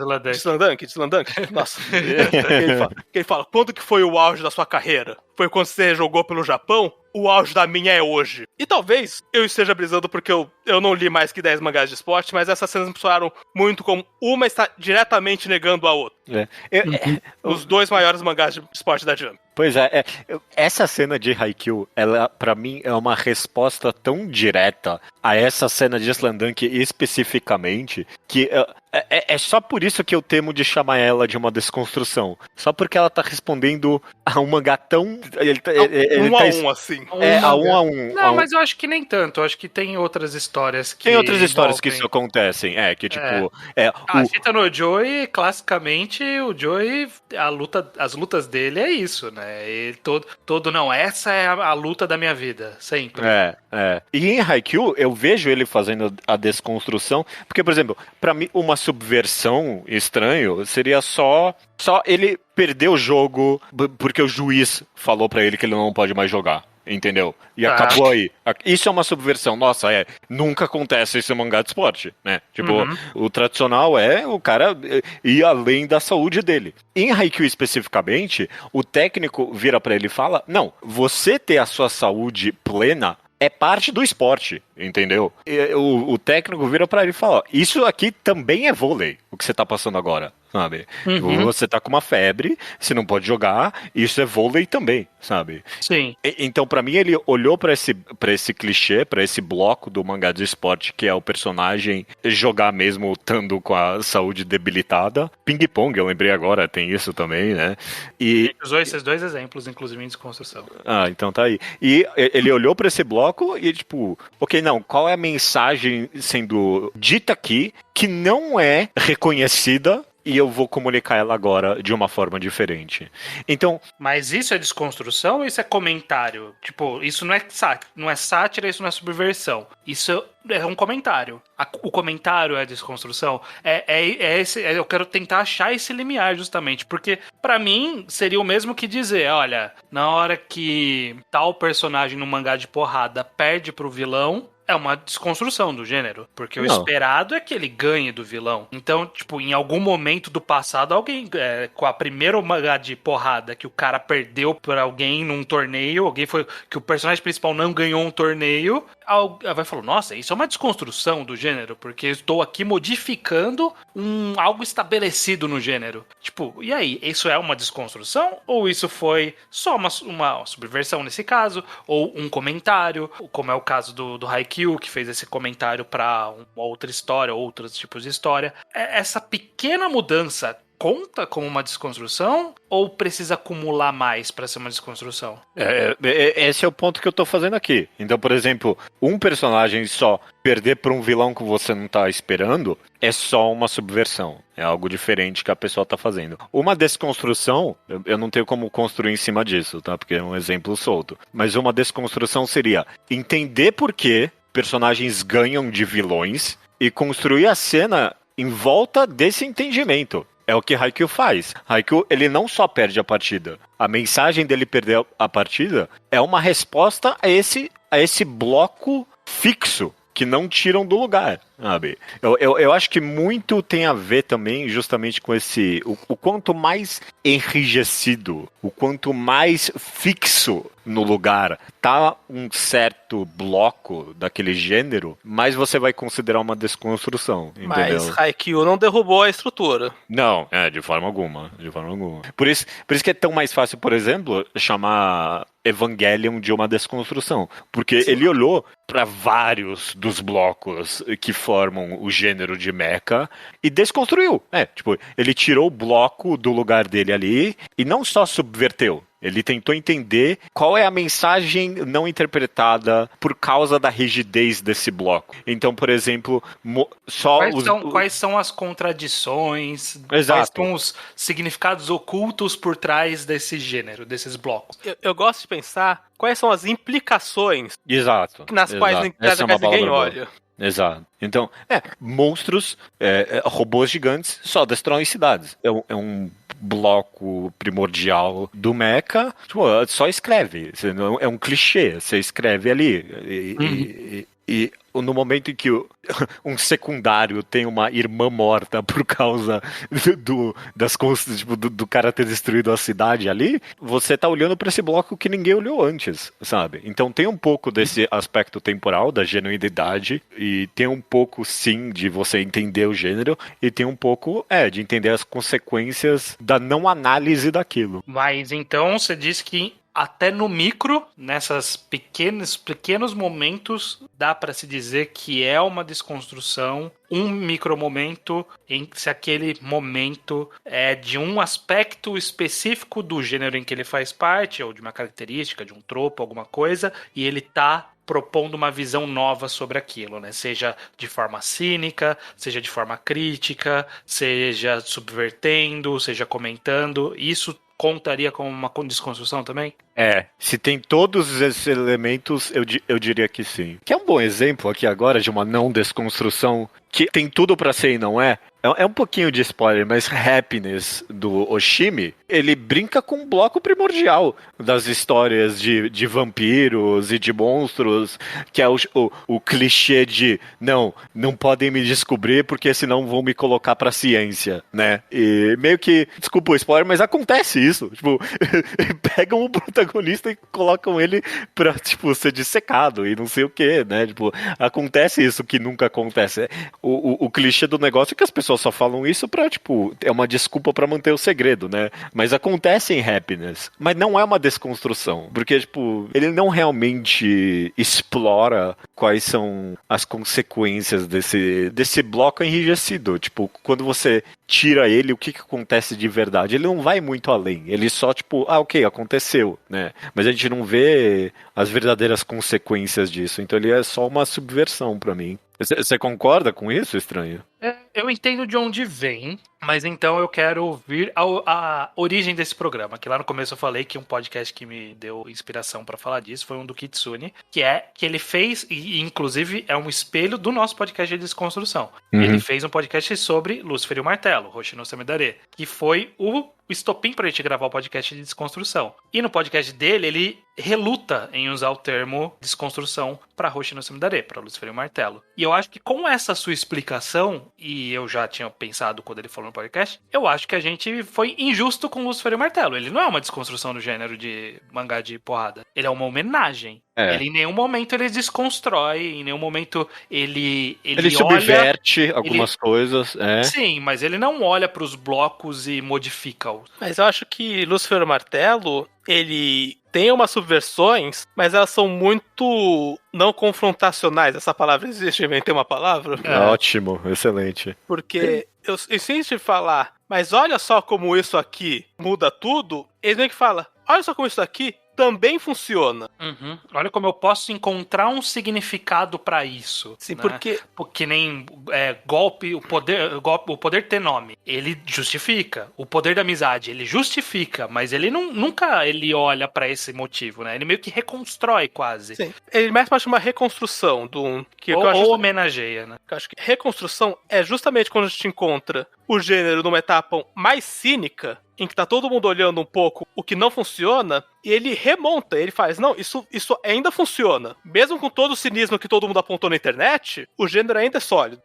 Nossa. que ele fala, quando que foi o auge da sua carreira? Foi quando você jogou pelo Japão? O auge da minha é hoje. E talvez eu esteja brisando porque eu não li mais que 10 mangás de esporte, mas essas cenas me soaram muito como uma está diretamente negando a outra. Os dois maiores mangás de esporte da Jump. Pois é, essa cena de Haikyuu, ela, pra mim, é uma resposta tão direta a essa cena de Slandunk especificamente, que é só por isso que eu temo de chamar ela de uma desconstrução. Só porque ela tá respondendo a um mangá tão... assim. A um. Não, mas eu acho que nem tanto. Eu acho que tem outras histórias que... Tem outras histórias que isso acontecem. A Chita no Joey, classicamente, o Joey, as lutas dele é isso, né? Ele não, essa é a luta da minha vida, sempre. E em Haikyuu, eu vejo ele fazendo a desconstrução, porque, por exemplo, pra mim, uma subversão estranho seria só ele perder o jogo porque o juiz falou pra ele que ele não pode mais jogar. Entendeu? E acabou aí. Isso é uma subversão. Nossa, nunca acontece isso em mangá de esporte, né? Tipo, o tradicional é o cara ir além da saúde dele. Em Haikyuu especificamente, o técnico vira pra ele e fala, não, você ter a sua saúde plena é parte do esporte, entendeu? O técnico vira pra ele e fala, isso aqui também é vôlei, o que você tá passando agora. Sabe? Você tá com uma febre, você não pode jogar, isso é vôlei também, sabe? Sim. Então, pra mim, ele olhou pra esse clichê, pra esse bloco do mangá de esporte, que é o personagem jogar mesmo estando com a saúde debilitada. Ping-pong, eu lembrei agora, tem isso também, né? Ele usou esses dois exemplos, inclusive, em desconstrução. Então tá aí. E ele olhou pra esse bloco e, tipo, ok, não, qual é a mensagem sendo dita aqui que não é reconhecida e eu vou comunicar ela agora de uma forma diferente. Então... Mas isso é desconstrução ou isso é comentário? Tipo, isso não é sátira, isso não é subversão. Isso é um comentário. O comentário é desconstrução. Eu quero tentar achar esse limiar, justamente. Porque, pra mim, seria o mesmo que dizer, olha, na hora que tal personagem no mangá de porrada perde pro vilão, é uma desconstrução do gênero, porque o esperado é que ele ganhe do vilão. Então, tipo, em algum momento do passado, alguém, com a primeira mangá de porrada que o cara perdeu pra alguém num torneio, que o personagem principal não ganhou um torneio, vai falar, nossa, isso é uma desconstrução do gênero, porque eu estou aqui modificando algo estabelecido no gênero. Tipo, e aí, isso é uma desconstrução? Ou isso foi só uma subversão nesse caso? Ou um comentário, como é o caso do Haikyuu, que fez esse comentário para uma outra história, outros tipos de história. Essa pequena mudança conta como uma desconstrução ou precisa acumular mais para ser uma desconstrução? Esse é o ponto que eu tô fazendo aqui. Então, por exemplo, um personagem só perder pra um vilão que você não tá esperando é só uma subversão. É algo diferente que a pessoa tá fazendo. Uma desconstrução, eu não tenho como construir em cima disso, tá? Porque é um exemplo solto. Mas uma desconstrução seria entender por que personagens ganham de vilões e construir a cena em volta desse entendimento. É o que Haikyuu faz. Haikyuu, ele não só perde a partida. A mensagem dele perder a partida é uma resposta a esse bloco fixo que não tiram do lugar, sabe? Eu acho que muito tem a ver também justamente com o quanto mais enrijecido, o quanto mais fixo no lugar tá um certo bloco daquele gênero, mais você vai considerar uma desconstrução, entendeu? Mas Haikyuu não derrubou a estrutura. Não, de forma alguma. Por isso que é tão mais fácil, por exemplo, chamar Evangelion de uma desconstrução. Porque ele olhou para vários dos blocos que formam o gênero de mecha e desconstruiu. Tipo, ele tirou o bloco do lugar dele ali e não só subverteu. Ele tentou entender qual é a mensagem não interpretada por causa da rigidez desse bloco. Então, por exemplo, quais são as contradições, Exato. quais são os significados ocultos por trás desse gênero, desses blocos. Eu gosto de pensar quais são as implicações nas quais ninguém olha. Exato. Então, monstros, robôs gigantes só destroem cidades. É um bloco primordial do mecha, tipo, só escreve. É um clichê, você escreve ali. E no momento em que um secundário tem uma irmã morta por causa do cara ter destruído a cidade ali, você tá olhando para esse bloco que ninguém olhou antes, sabe? Então tem um pouco desse aspecto temporal, da genuinidade, e tem um pouco, sim, de você entender o gênero, e tem um pouco, de entender as consequências da não análise daquilo. Mas então você diz que até no micro, nessas pequenos momentos, dá para se dizer que é uma desconstrução, um micromomento, se aquele momento é de um aspecto específico do gênero em que ele faz parte, ou de uma característica, de um tropo, alguma coisa, e ele tá propondo uma visão nova sobre aquilo, né? Seja de forma cínica, seja de forma crítica, seja subvertendo, seja comentando. Isso contaria como uma desconstrução também? Se tem todos esses elementos, eu diria que sim. Que é um bom exemplo aqui agora de uma não desconstrução que tem tudo pra ser e não é. É um pouquinho de spoiler, mas Happiness, do Oshimi, ele brinca com um bloco primordial das histórias de vampiros e de monstros, que é o clichê de não podem me descobrir porque senão vão me colocar pra ciência, né? E meio que, desculpa o spoiler, mas acontece isso. Tipo, pegam o protagonista e colocam ele pra, tipo, ser dissecado e não sei o que, né? Tipo, acontece isso que nunca acontece. O clichê do negócio é que as pessoas só falam isso pra, tipo, é uma desculpa pra manter o segredo, né? Mas acontece em Happiness. Mas não é uma desconstrução. Porque, tipo, ele não realmente explora quais são as consequências desse bloco enrijecido. Tipo, quando você tira ele, o que acontece de verdade? Ele não vai muito além. Ele só, tipo, ok, aconteceu, né? Mas a gente não vê as verdadeiras consequências disso. Então ele é só uma subversão pra mim. Você concorda com isso, Estranho? Eu entendo de onde vem, mas então eu quero ouvir a origem desse programa, que lá no começo eu falei que um podcast que me deu inspiração pra falar disso foi um do Kitsune, que ele fez, e inclusive é um espelho do nosso podcast de desconstrução. Ele fez um podcast sobre Lúcifer e o Martelo, Hoshi no Samidare, que foi o estopim pra gente gravar o podcast de desconstrução. E no podcast dele, ele reluta em usar o termo desconstrução pra Hoshi no Samidare, pra Lúcifer e o Martelo. E eu acho que com essa sua explicação, e eu já tinha pensado quando ele falou no podcast, eu acho que a gente foi injusto com Lúcifer e o Martelo. Ele não é uma desconstrução do gênero de mangá de porrada. Ele é uma homenagem. Ele em nenhum momento ele desconstrói, em nenhum momento ele subverte algumas coisas. Sim, mas ele não olha pros blocos e modifica-os. Mas eu acho que Lúcifer e o Martelo, ele tem umas subversões, mas elas são muito não confrontacionais. Essa palavra existe, inventei uma palavra. Ótimo, excelente. Porque eu insisto em falar, mas olha só como isso aqui muda tudo. Eles meio que falam, olha só como isso aqui também funciona. Olha como eu posso encontrar um significado pra isso. Sim, né? porque nem golpe, o poder ter nome, ele justifica. O poder da amizade, ele justifica, mas ele nunca ele olha pra esse motivo, né? Ele meio que reconstrói quase. Sim. Ele mais parte de uma reconstrução ou homenageia, né? Eu acho que reconstrução é justamente quando a gente encontra o gênero numa etapa mais cínica, em que tá todo mundo olhando um pouco o que não funciona, e ele remonta, ele faz, não, isso ainda funciona. Mesmo com todo o cinismo que todo mundo apontou na internet, o gênero ainda é sólido.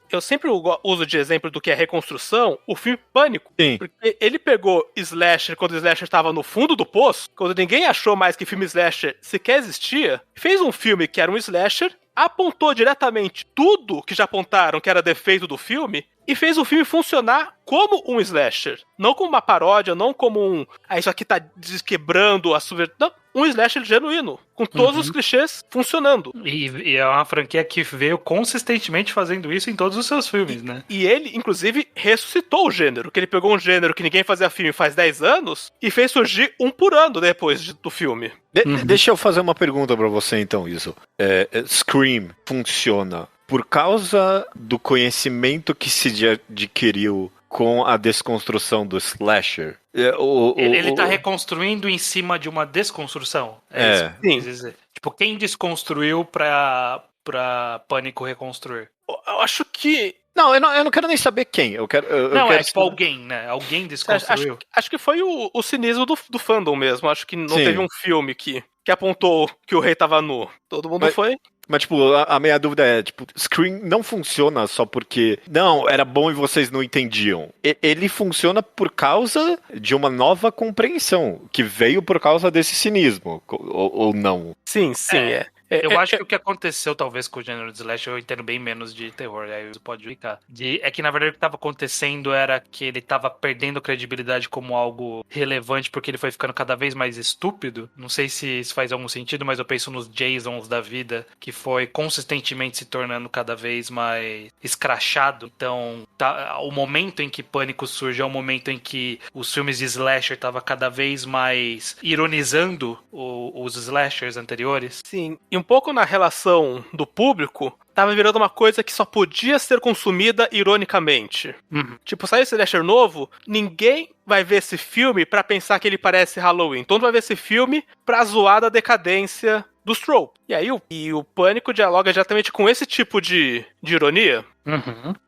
Eu sempre uso de exemplo do que é reconstrução o filme Pânico. Sim. Porque ele pegou Slasher quando o Slasher estava no fundo do poço, quando ninguém achou mais que filme Slasher sequer existia, fez um filme que era um Slasher, apontou diretamente tudo que já apontaram que era defeito do filme, e fez o filme funcionar como um slasher. Não como uma paródia, não como isso aqui tá desquebrando a subversão. Não, um slasher genuíno, com todos os clichês funcionando. E é uma franquia que veio consistentemente fazendo isso em todos os seus filmes, né? E ele, inclusive, ressuscitou o gênero, que ele pegou um gênero que ninguém fazia filme faz 10 anos e fez surgir um por ano depois do filme. Deixa eu fazer uma pergunta pra você, então, isso. Scream funciona por causa do conhecimento que se adquiriu com a desconstrução do slasher? Ele tá reconstruindo em cima de uma desconstrução. Isso que eu quis dizer. Tipo, quem desconstruiu pra Pânico reconstruir? Eu acho que... Não, eu não quero nem saber quem. Eu quero tipo alguém, né? Alguém desconstruiu. Acho que foi o cinismo do fandom mesmo. Acho que não teve um filme que apontou que o rei tava nu. Todo mundo foi... Mas, tipo, a minha dúvida é, tipo, Scream não funciona só porque, não, era bom e vocês não entendiam. Ele funciona por causa de uma nova compreensão, que veio por causa desse cinismo, ou não? Sim, Eu acho que o que aconteceu, talvez, com o gênero de slash, eu entendo bem menos de terror, aí você pode explicar. É que, na verdade, o que estava acontecendo era que ele estava perdendo credibilidade como algo relevante, porque ele foi ficando cada vez mais estúpido. Não sei se isso faz algum sentido, mas eu penso nos Jasons da vida, que foi consistentemente se tornando cada vez mais escrachado. Então, o momento em que Pânico surge é o momento em que os filmes de slasher estavam cada vez mais ironizando os slashers anteriores. Sim, e um pouco na relação do público, tava virando uma coisa que só podia ser consumida ironicamente. Tipo, sai esse slasher novo, ninguém vai ver esse filme pra pensar que ele parece Halloween. Todo mundo vai ver esse filme pra zoar da decadência dos tropes. E aí o Pânico dialoga diretamente com esse tipo de ironia,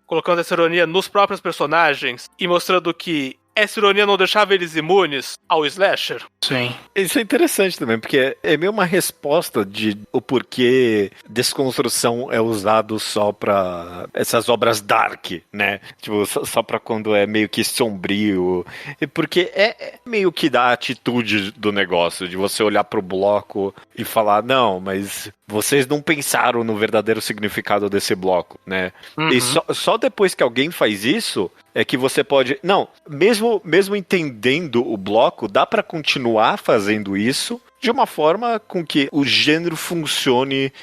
colocando essa ironia nos próprios personagens e mostrando que essa ironia não deixava eles imunes ao slasher. Sim. Isso é interessante também, porque é meio uma resposta de o porquê desconstrução é usado só pra essas obras dark, né? Tipo, só pra quando é meio que sombrio. Porque é meio que da atitude do negócio, de você olhar pro bloco e falar, não, mas vocês não pensaram no verdadeiro significado desse bloco, né? E só depois que alguém faz isso, é que você pode... Não, mesmo entendendo o bloco, dá pra continuar fazendo isso de uma forma com que o gênero funcione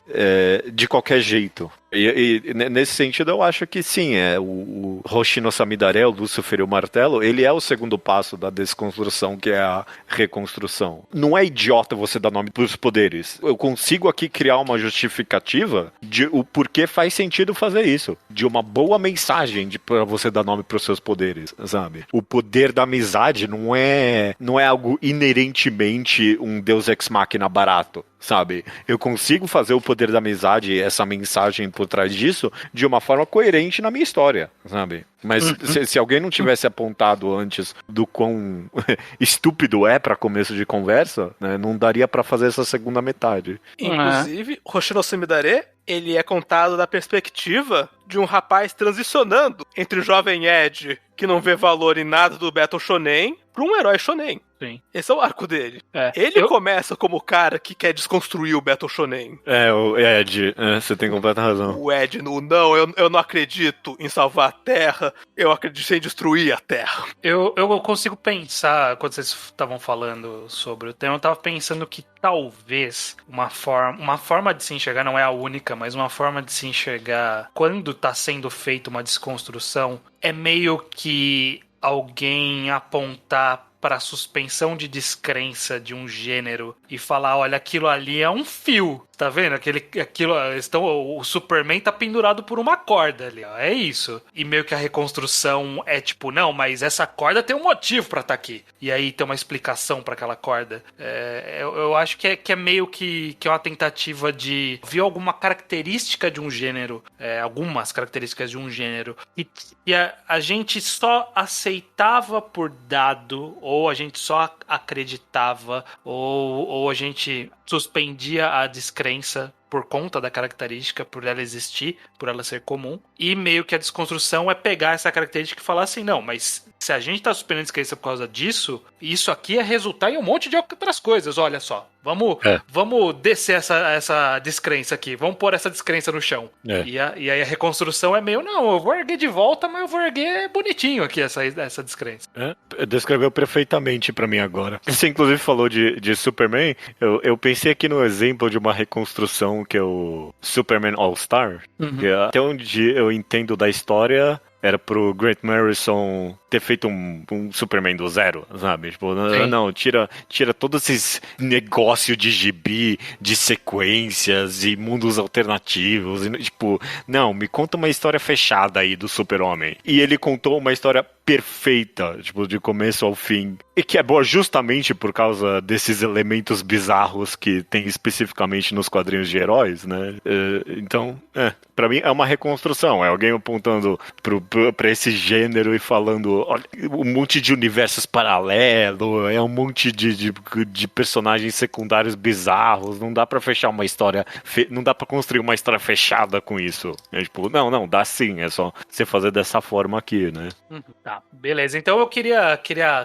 de qualquer jeito. E nesse sentido eu acho que sim, o Hoshino Samidare, o Lúcifer e o Martelo, ele é o segundo passo da desconstrução, que é a reconstrução. Não é idiota você dar nome pros poderes. Eu consigo aqui criar uma justificativa de o porquê faz sentido fazer isso. De uma boa mensagem pra você dar nome pros seus poderes, sabe? O poder da amizade não é algo inerentemente um Deus Ex Machina barato, sabe? Eu consigo fazer o poder da amizade, essa mensagem por trás disso, de uma forma coerente na minha história, sabe? Mas se alguém não tivesse apontado antes do quão estúpido é pra começo de conversa, né, não daria pra fazer essa segunda metade. Inclusive, Hoshino Samidare, ele é contado da perspectiva de um rapaz transicionando entre o jovem Ed, que não vê valor em nada do Battle Shonen, para um herói Shonen. Sim. Esse é o arco dele. Ele começa como o cara que quer desconstruir o Battle Shonen. O Ed, você tem completa razão. O Ed, eu não acredito em salvar a Terra, eu acredito em destruir a Terra. Eu consigo pensar, quando vocês estavam falando sobre o tema, eu tava pensando que talvez uma forma de se enxergar, não é a única, mas uma forma de se enxergar quando tá sendo feita uma desconstrução, é meio que alguém apontar para a suspensão de descrença de um gênero e falar, olha, aquilo ali é um fio, tá vendo? O Superman tá pendurado por uma corda ali, ó, é isso. E meio que a reconstrução é tipo, não, mas essa corda tem um motivo pra estar aqui. E aí tem uma explicação pra aquela corda. Eu acho que é meio que é uma tentativa de ver alguma característica de um gênero, algumas características de um gênero, e a gente só aceitava por dado, ou a gente só acreditava, ou a gente suspendia a descrença por conta da característica, por ela existir, por ela ser comum. E meio que a desconstrução é pegar essa característica e falar assim, não, mas se a gente tá suspendendo a descrença por causa disso, isso aqui é resultar em um monte de outras coisas, olha só. Vamos descer essa descrença aqui. Vamos pôr essa descrença no chão. E aí a reconstrução é meio, não, eu vou erguer de volta, mas eu vou erguer bonitinho aqui essa descrença. Descreveu perfeitamente pra mim agora. Você inclusive falou de Superman. Eu pensei aqui no exemplo de uma reconstrução que é o Superman All-Star. Que até onde eu entendo da história, era pro Grant Morrison ter feito um Superman do zero, sabe? Tipo, não, tira todos esses negócios de gibi, de sequências e mundos alternativos. E, tipo, não, me conta uma história fechada aí do Super-Homem. E ele contou uma história perfeita, tipo, de começo ao fim. E que é boa justamente por causa desses elementos bizarros que tem especificamente nos quadrinhos de heróis, né? Então, pra mim é uma reconstrução. É alguém apontando pra esse gênero e falando, olha, um monte de universos paralelos, é um monte de personagens secundários bizarros. Não dá pra fechar uma história, não dá pra construir uma história fechada com isso. É tipo, não, dá sim, é só você fazer dessa forma aqui, né? Tá, beleza. Então eu queria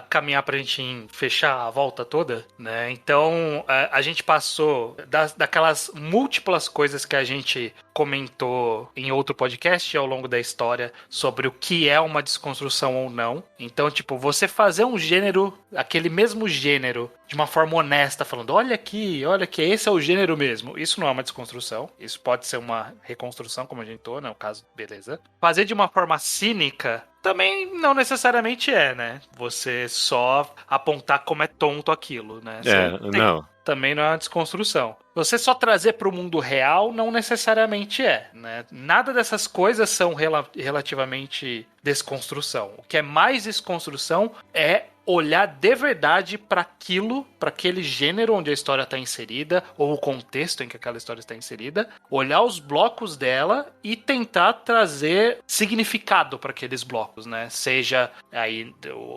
caminhar pra gente fechar a volta toda, né? Então a gente passou daquelas múltiplas coisas que a gente comentou em outro podcast ao longo da história sobre o que é uma desconstrução ou não. Então, tipo, você fazer um gênero, aquele mesmo gênero, de uma forma honesta, falando, olha aqui, esse é o gênero mesmo. Isso não é uma desconstrução. Isso pode ser uma reconstrução, como a gente tô, no caso, beleza. Fazer de uma forma cínica também não necessariamente é, né? Você só apontar como é tonto aquilo, né? Não. Também não é uma desconstrução. Você só trazer para o mundo real não necessariamente é, né? Nada dessas coisas são relativamente desconstrução. O que é mais desconstrução é olhar de verdade para aquele gênero onde a história está inserida, ou o contexto em que aquela história está inserida, olhar os blocos dela e tentar trazer significado para aqueles blocos, né? Seja aí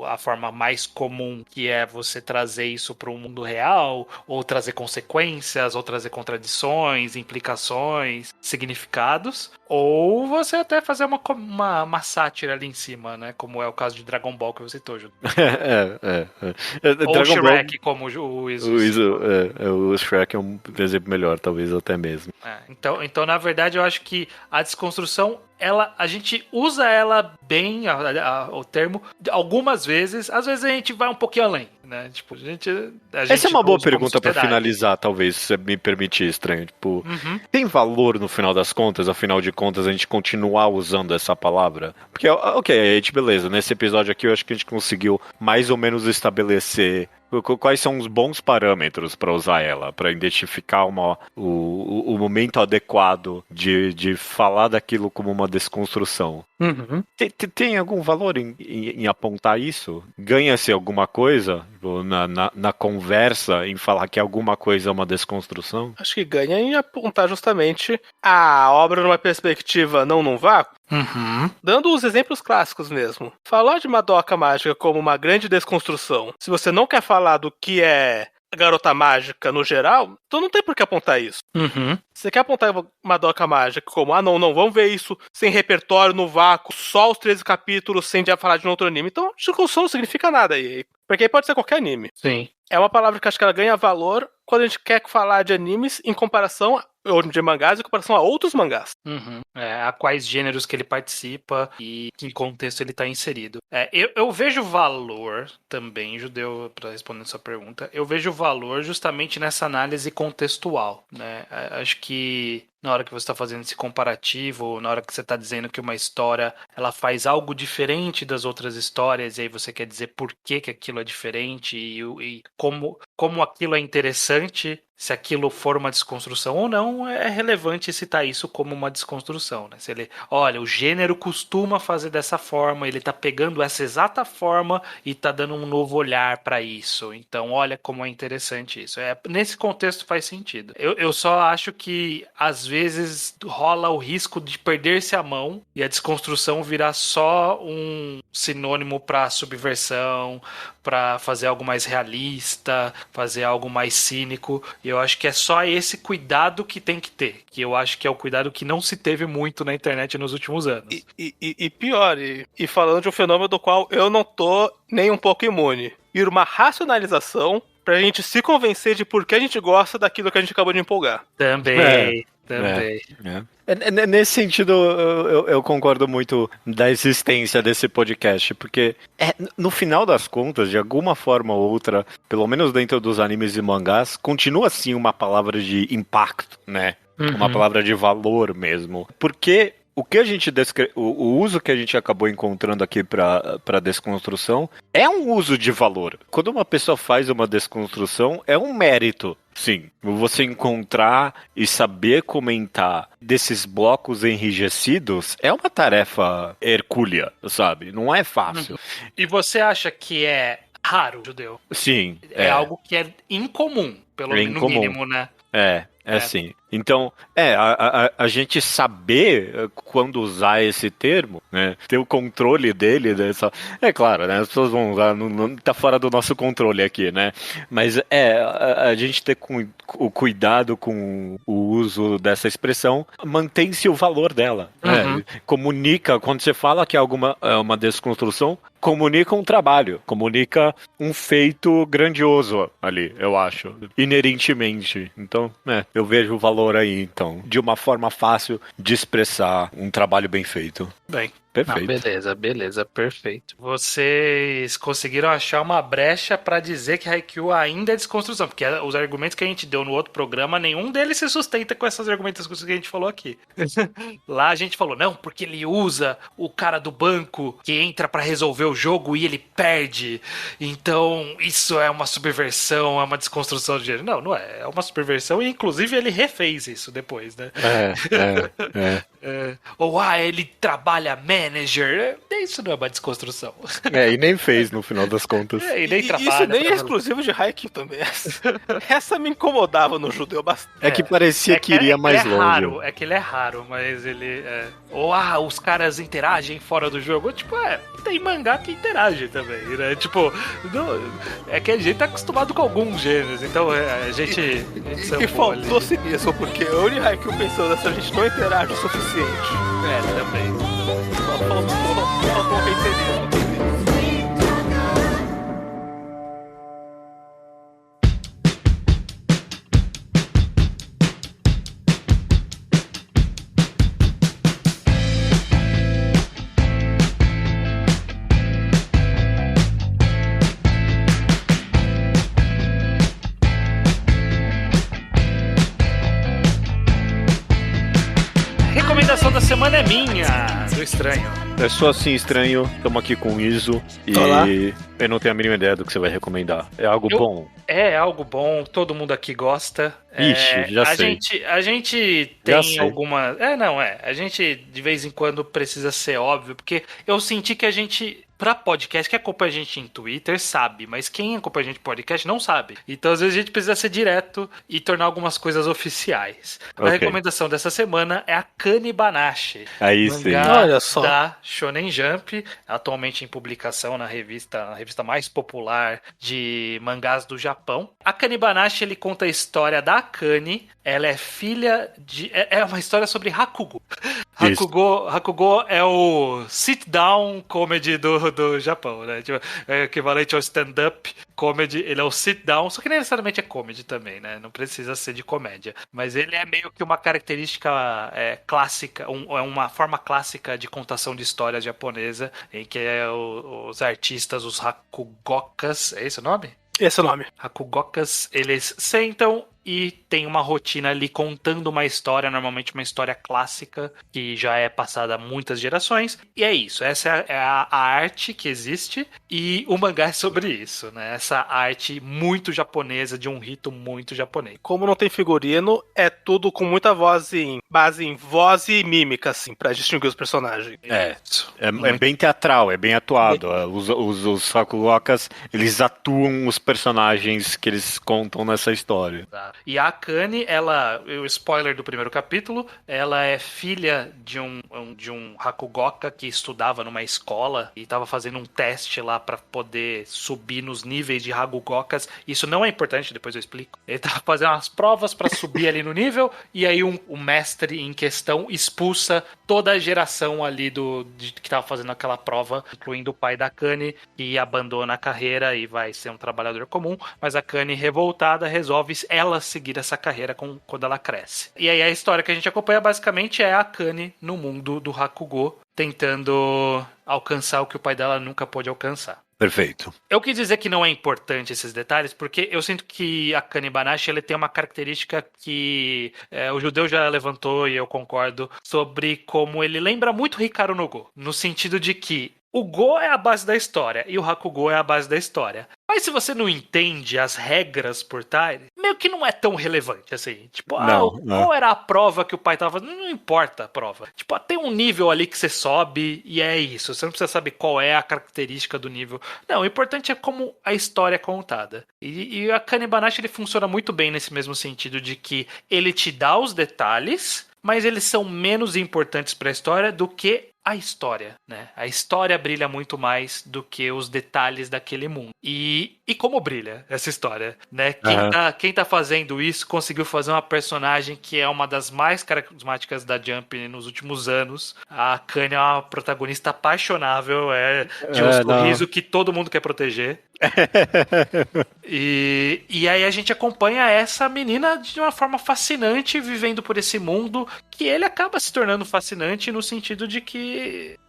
a forma mais comum, que é você trazer isso para o mundo real, ou trazer consequências, ou trazer contradições, implicações, significados, ou você até fazer uma sátira ali em cima, né? Como é o caso de Dragon Ball que você citou, Júlio. Ou Dragon Shrek, Ball, como o Shrek é um exemplo melhor, talvez até mesmo. Então, na verdade, eu acho que a desconstrução, a gente usa ela bem, o termo, algumas vezes. Às vezes a gente vai um pouquinho além, né? Tipo, essa é uma boa pergunta pra finalizar, talvez, se você me permitir, Estranho. Tipo, tem valor no final das contas, afinal de contas, a gente continuar usando essa palavra? Porque, ok, beleza, nesse episódio aqui eu acho que a gente conseguiu mais ou menos estabelecer quais são os bons parâmetros para usar ela, para identificar o momento adequado de falar daquilo como uma desconstrução. Tem algum valor em apontar isso? Ganha-se alguma coisa na conversa em falar que alguma coisa é uma desconstrução? Acho que ganha em apontar justamente a obra numa perspectiva não num vácuo. Dando os exemplos clássicos mesmo. Falar de Madoka Mágica como uma grande desconstrução, se você não quer falar do que é Garota Mágica no geral, então não tem por que apontar isso. Você quer apontar Madoka Mágica como, não, vamos ver isso sem repertório, no vácuo, só os 13 capítulos, sem já falar de um outro anime. Então, desconstrução não significa nada aí. Porque aí pode ser qualquer anime. Sim. É uma palavra que acho que ela ganha valor quando a gente quer falar de animes em comparação, ou de mangás, em comparação a outros mangás. A quais gêneros que ele participa e em que contexto ele está inserido. Eu vejo valor também, Judeu, para responder sua pergunta, eu vejo valor justamente nessa análise contextual, né? Acho que na hora que você está fazendo esse comparativo, na hora que você está dizendo que uma história ela faz algo diferente das outras histórias, e aí você quer dizer por que aquilo é diferente e como aquilo é interessante, se aquilo for uma desconstrução ou não, é relevante citar isso como uma desconstrução, né? Se ele, olha, o gênero costuma fazer dessa forma, ele tá pegando essa exata forma e tá dando um novo olhar para isso. Então, olha como é interessante isso. Nesse contexto faz sentido. Eu só acho que, às vezes, rola o risco de perder-se a mão e a desconstrução virar só um sinônimo para subversão, para fazer algo mais realista, fazer algo mais cínico. E eu acho que é só esse cuidado que tem que ter, que eu acho que é o cuidado que não se teve muito na internet nos últimos anos. E pior, falando de um fenômeno do qual eu não tô nem um pouco imune. Ir uma racionalização pra gente se convencer de por que a gente gosta daquilo que a gente acabou de empolgar. Também. Nesse sentido, eu concordo muito da existência desse podcast, porque no final das contas, de alguma forma ou outra, pelo menos dentro dos animes e mangás, continua assim uma palavra de impacto, né? Uma palavra de valor mesmo. Porque o que a gente o uso que a gente acabou encontrando aqui para desconstrução é um uso de valor. Quando uma pessoa faz uma desconstrução, é um mérito. Sim, você encontrar e saber comentar desses blocos enrijecidos é uma tarefa hercúlea, sabe? Não é fácil. E você acha que é raro, judeu? Sim. É algo que é incomum, no mínimo, né? Sim. Então, a gente saber quando usar esse termo, né? Ter o controle dele dessa. É claro, né? As pessoas vão usar, não tá fora do nosso controle aqui, né? Mas a gente ter o cuidado com o uso dessa expressão, mantém-se o valor dela. Né? Comunica, quando você fala que é uma desconstrução, comunica um trabalho, comunica um feito grandioso ali, eu acho, inerentemente. Então, eu vejo o valor aí, então, de uma forma fácil de expressar um trabalho bem feito. Bem. Perfeito. Não, beleza, perfeito. Vocês conseguiram achar uma brecha pra dizer que Haikyuu ainda é desconstrução, porque os argumentos que a gente deu no outro programa, nenhum deles se sustenta com essas argumentações que a gente falou aqui. Lá a gente falou, não, porque ele usa o cara do banco que entra pra resolver o jogo e ele perde, então isso é uma subversão, é uma desconstrução de gênero. Não é, é uma subversão e inclusive ele refez isso depois, né? Ou ele trabalha manager. Isso não é uma desconstrução. E nem fez no final das contas. E nem trabalha. Isso nem é exclusivo de Haikyuu também. Essa me incomodava no judeu bastante. É que parecia que iria mais longe. Raro, é que ele é raro, mas ele Ou os caras interagem fora do jogo. Tipo, tem mangá que interage também, né? Tipo, é que a gente tá acostumado com alguns gêneros, então a gente e faltou-se nisso, porque o Haikyuu pensou nessa, a gente não interage o suficiente. Também. Faltou reiterismo. Recomendação da semana é minha, do Estranho. É só assim, Estranho. Estamos aqui com o Iso. E Olá. Eu não tenho a mínima ideia do que você vai recomendar. É algo bom? É algo bom, todo mundo aqui gosta. Ixi, já sei. A gente tem alguma... A gente de vez em quando precisa ser óbvio, porque eu senti que a gente... Pra podcast, quem acompanha a gente em Twitter sabe, mas quem acompanha a gente em podcast não sabe. Então, às vezes, a gente precisa ser direto e tornar algumas coisas oficiais. A recomendação dessa semana é a Kanibanashi. Aí sim. Olha só. Da Shonen Jump, atualmente em publicação na revista mais popular de mangás do Japão. A Kanibanashi, ele conta a história da Akane. Ela é filha de... É uma história sobre Hakugo. Hakugo é o sit-down comedy do Japão, né? Tipo, é equivalente ao stand-up comedy. Ele é o sit-down, só que nem necessariamente é comedy também, né? Não precisa ser de comédia. Mas ele é meio que uma característica clássica, uma forma clássica de contação de histórias japonesa, em que os artistas, os Hakugokas, é esse o nome? Esse é o nome. Hakugokas, eles sentam e tem uma rotina ali contando uma história, normalmente uma história clássica, que já é passada há muitas gerações. E é isso, essa é a arte que existe, e o mangá é sobre isso, né? Essa arte muito japonesa, de um rito muito japonês. Como não tem figurino, é tudo com muita base em voz e mímica, assim, pra distinguir os personagens. É bem teatral, é bem atuado. Os Hakugokas, eles atuam os personagens que eles contam nessa história. E a Akane, o spoiler do primeiro capítulo, ela é filha de um Hakugoka que estudava numa escola e estava fazendo um teste lá para poder subir nos níveis de Hakugokas. Isso não é importante, depois eu explico. Ele tava fazendo umas provas para subir ali no nível, e aí o mestre em questão expulsa toda a geração ali que tava fazendo aquela prova, incluindo o pai da Akane, que abandona a carreira e vai ser um trabalhador comum, mas a Akane, revoltada, resolve ela seguir essa carreira quando ela cresce. E aí a história que a gente acompanha basicamente é a Akane no mundo do Hakugo, tentando alcançar o que o pai dela nunca pôde alcançar. Perfeito. Eu quis dizer que não é importante esses detalhes, porque eu sinto que a Akane Banashi ele tem uma característica que o judeu já levantou, e eu concordo, sobre como ele lembra muito Hikaru no Go, no sentido de que o Go é a base da história e o Hakugo é a base da história. Mas se você não entende as regras por trás, meio que não é tão relevante assim. Tipo, qual era a prova que o pai tava fazendo? Não importa a prova. Tipo, tem um nível ali que você sobe e é isso. Você não precisa saber qual é a característica do nível. Não, o importante é como a história é contada. E a Akane Banashi ele funciona muito bem nesse mesmo sentido de que ele te dá os detalhes, mas eles são menos importantes para a história do que a história, né? A história brilha muito mais do que os detalhes daquele mundo. E como brilha essa história, né? Quem tá fazendo isso conseguiu fazer uma personagem que é uma das mais carismáticas da Jump nos últimos anos. A Akane é uma protagonista apaixonável, de um sorriso que todo mundo quer proteger. E aí a gente acompanha essa menina de uma forma fascinante, vivendo por esse mundo, que ele acaba se tornando fascinante no sentido de que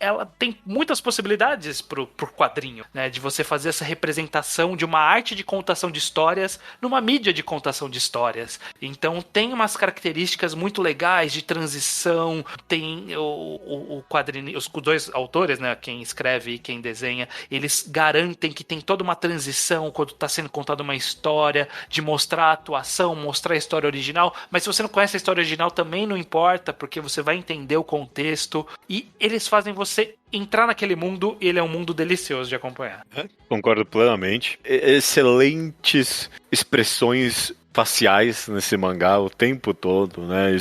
ela tem muitas possibilidades pro quadrinho, né? De você fazer essa representação de uma arte de contação de histórias numa mídia de contação de histórias. Então tem umas características muito legais de transição, tem o quadrinho, os dois autores, né? Quem escreve e quem desenha, eles garantem que tem toda uma transição quando está sendo contada uma história, de mostrar a atuação, mostrar a história original, mas se você não conhece a história original também não importa, porque você vai entender o contexto, e eles fazem você entrar naquele mundo, e ele é um mundo delicioso de acompanhar. Concordo plenamente. Excelentes expressões faciais nesse mangá o tempo todo, né?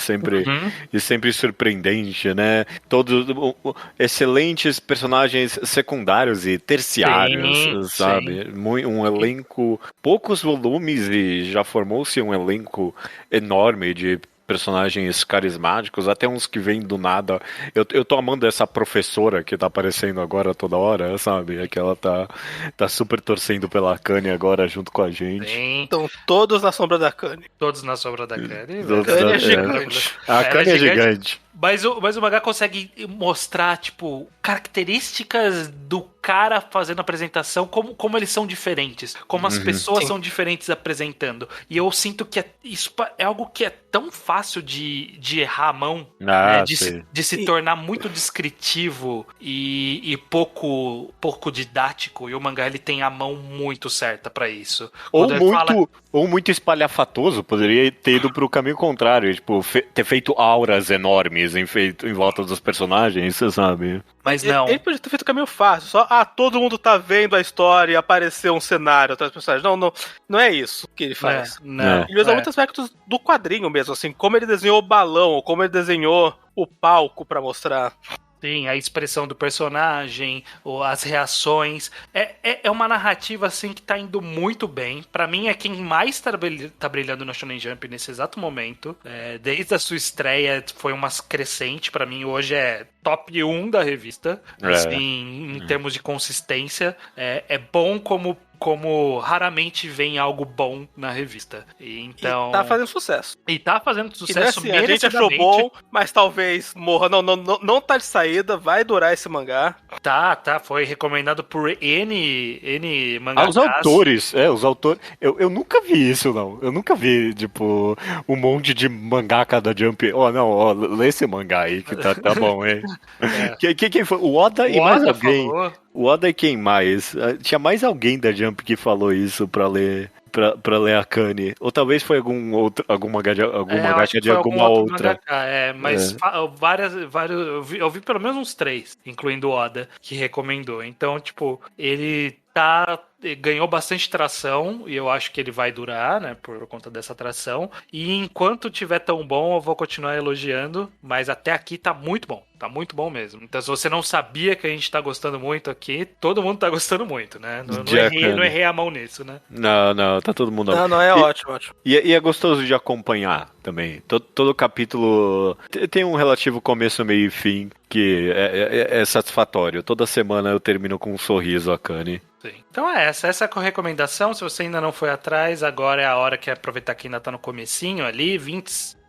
E sempre surpreendente, né? Excelentes personagens secundários e terciários, sabe? Sim. Um elenco, poucos volumes e já formou-se um elenco enorme de personagens carismáticos, até uns que vêm do nada. Eu tô amando essa professora que tá aparecendo agora toda hora, sabe? É que ela tá super torcendo pela Akane agora junto com a gente. Sim. Então, todos na sombra da Akane. Todos na sombra da Akane. A Akane é gigante. A Akane é gigante. Mas o mangá consegue mostrar, tipo, características do cara fazendo a apresentação, como eles são diferentes, como as pessoas são diferentes apresentando. E eu sinto que isso é algo que é tão fácil de errar a mão, né? de se tornar muito descritivo e pouco didático. E o mangá ele tem a mão muito certa pra isso. Ou muito espalhafatoso, poderia ter ido pro caminho contrário, tipo, ter feito auras enormes em volta dos personagens, você sabe? Mas não. Ele podia ter feito o caminho fácil, só, todo mundo tá vendo a história e apareceu um cenário atrás dos personagens. Não é isso que ele faz. Não. Ele usa muitos aspectos do quadrinho mesmo, assim, como ele desenhou o balão, como ele desenhou o palco pra mostrar. Sim, a expressão do personagem, as reações. É uma narrativa, assim, que tá indo muito bem. Pra mim, é quem mais tá brilhando no Shonen Jump nesse exato momento. Desde a sua estreia, foi uma crescente. Pra mim, hoje é top 1 da revista. Assim, em termos de consistência. É bom como raramente vem algo bom na revista. Então... E tá fazendo sucesso. E tá fazendo sucesso assim, a gente achou bom, mas talvez morra. Não tá de saída, vai durar esse mangá. Tá. Foi recomendado por N mangás. Os autores. Eu nunca vi isso, não. Eu nunca vi, tipo, um monte de mangaka da Jump. Lê esse mangá aí, que tá bom, hein? Quem foi? O Oda e mais alguém. Falou. O Oda e quem mais? Tinha mais alguém da Jump que falou isso pra ler pra ler a Akane. Ou talvez foi algum mangá de alguma outra. Mangaka, mas eu vi pelo menos uns 3, incluindo o Oda, que recomendou. Então, tipo, ele ganhou bastante tração e eu acho que ele vai durar, né, por conta dessa tração. E enquanto tiver tão bom, eu vou continuar elogiando, mas até aqui tá muito bom mesmo. Então, se você não sabia que a gente tá gostando muito aqui, todo mundo tá gostando muito, né? Não errei a mão nisso, né? Não, tá todo mundo... Não, ótimo. E é gostoso de acompanhar também. Todo capítulo tem um relativo começo, meio e fim, que é satisfatório. Toda semana eu termino com um sorriso, Akane. Sim. Então essa é a recomendação. Se você ainda não foi atrás, agora é a hora que aproveitar que ainda tá no comecinho ali,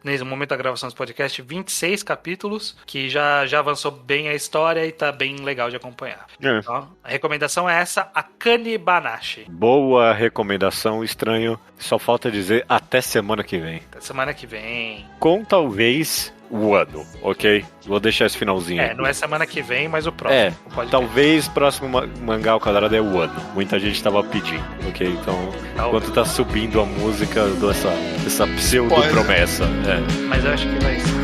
no momento da gravação desse podcast, 26 capítulos, que já avançou bem a história e tá bem legal de acompanhar. Então, a recomendação é essa, Akane Banashi. Boa recomendação, estranho. Só falta dizer até semana que vem. Até semana que vem. Com talvez o ano, ok? Vou deixar esse finalzinho aí. Não é semana que vem, mas o próximo. Talvez próximo mangá ao quadrado é o ano. Muita gente tava pedindo, ok? Então, enquanto tá subindo a música, eu dou essa pseudo-promessa. Mas eu acho que vai ser.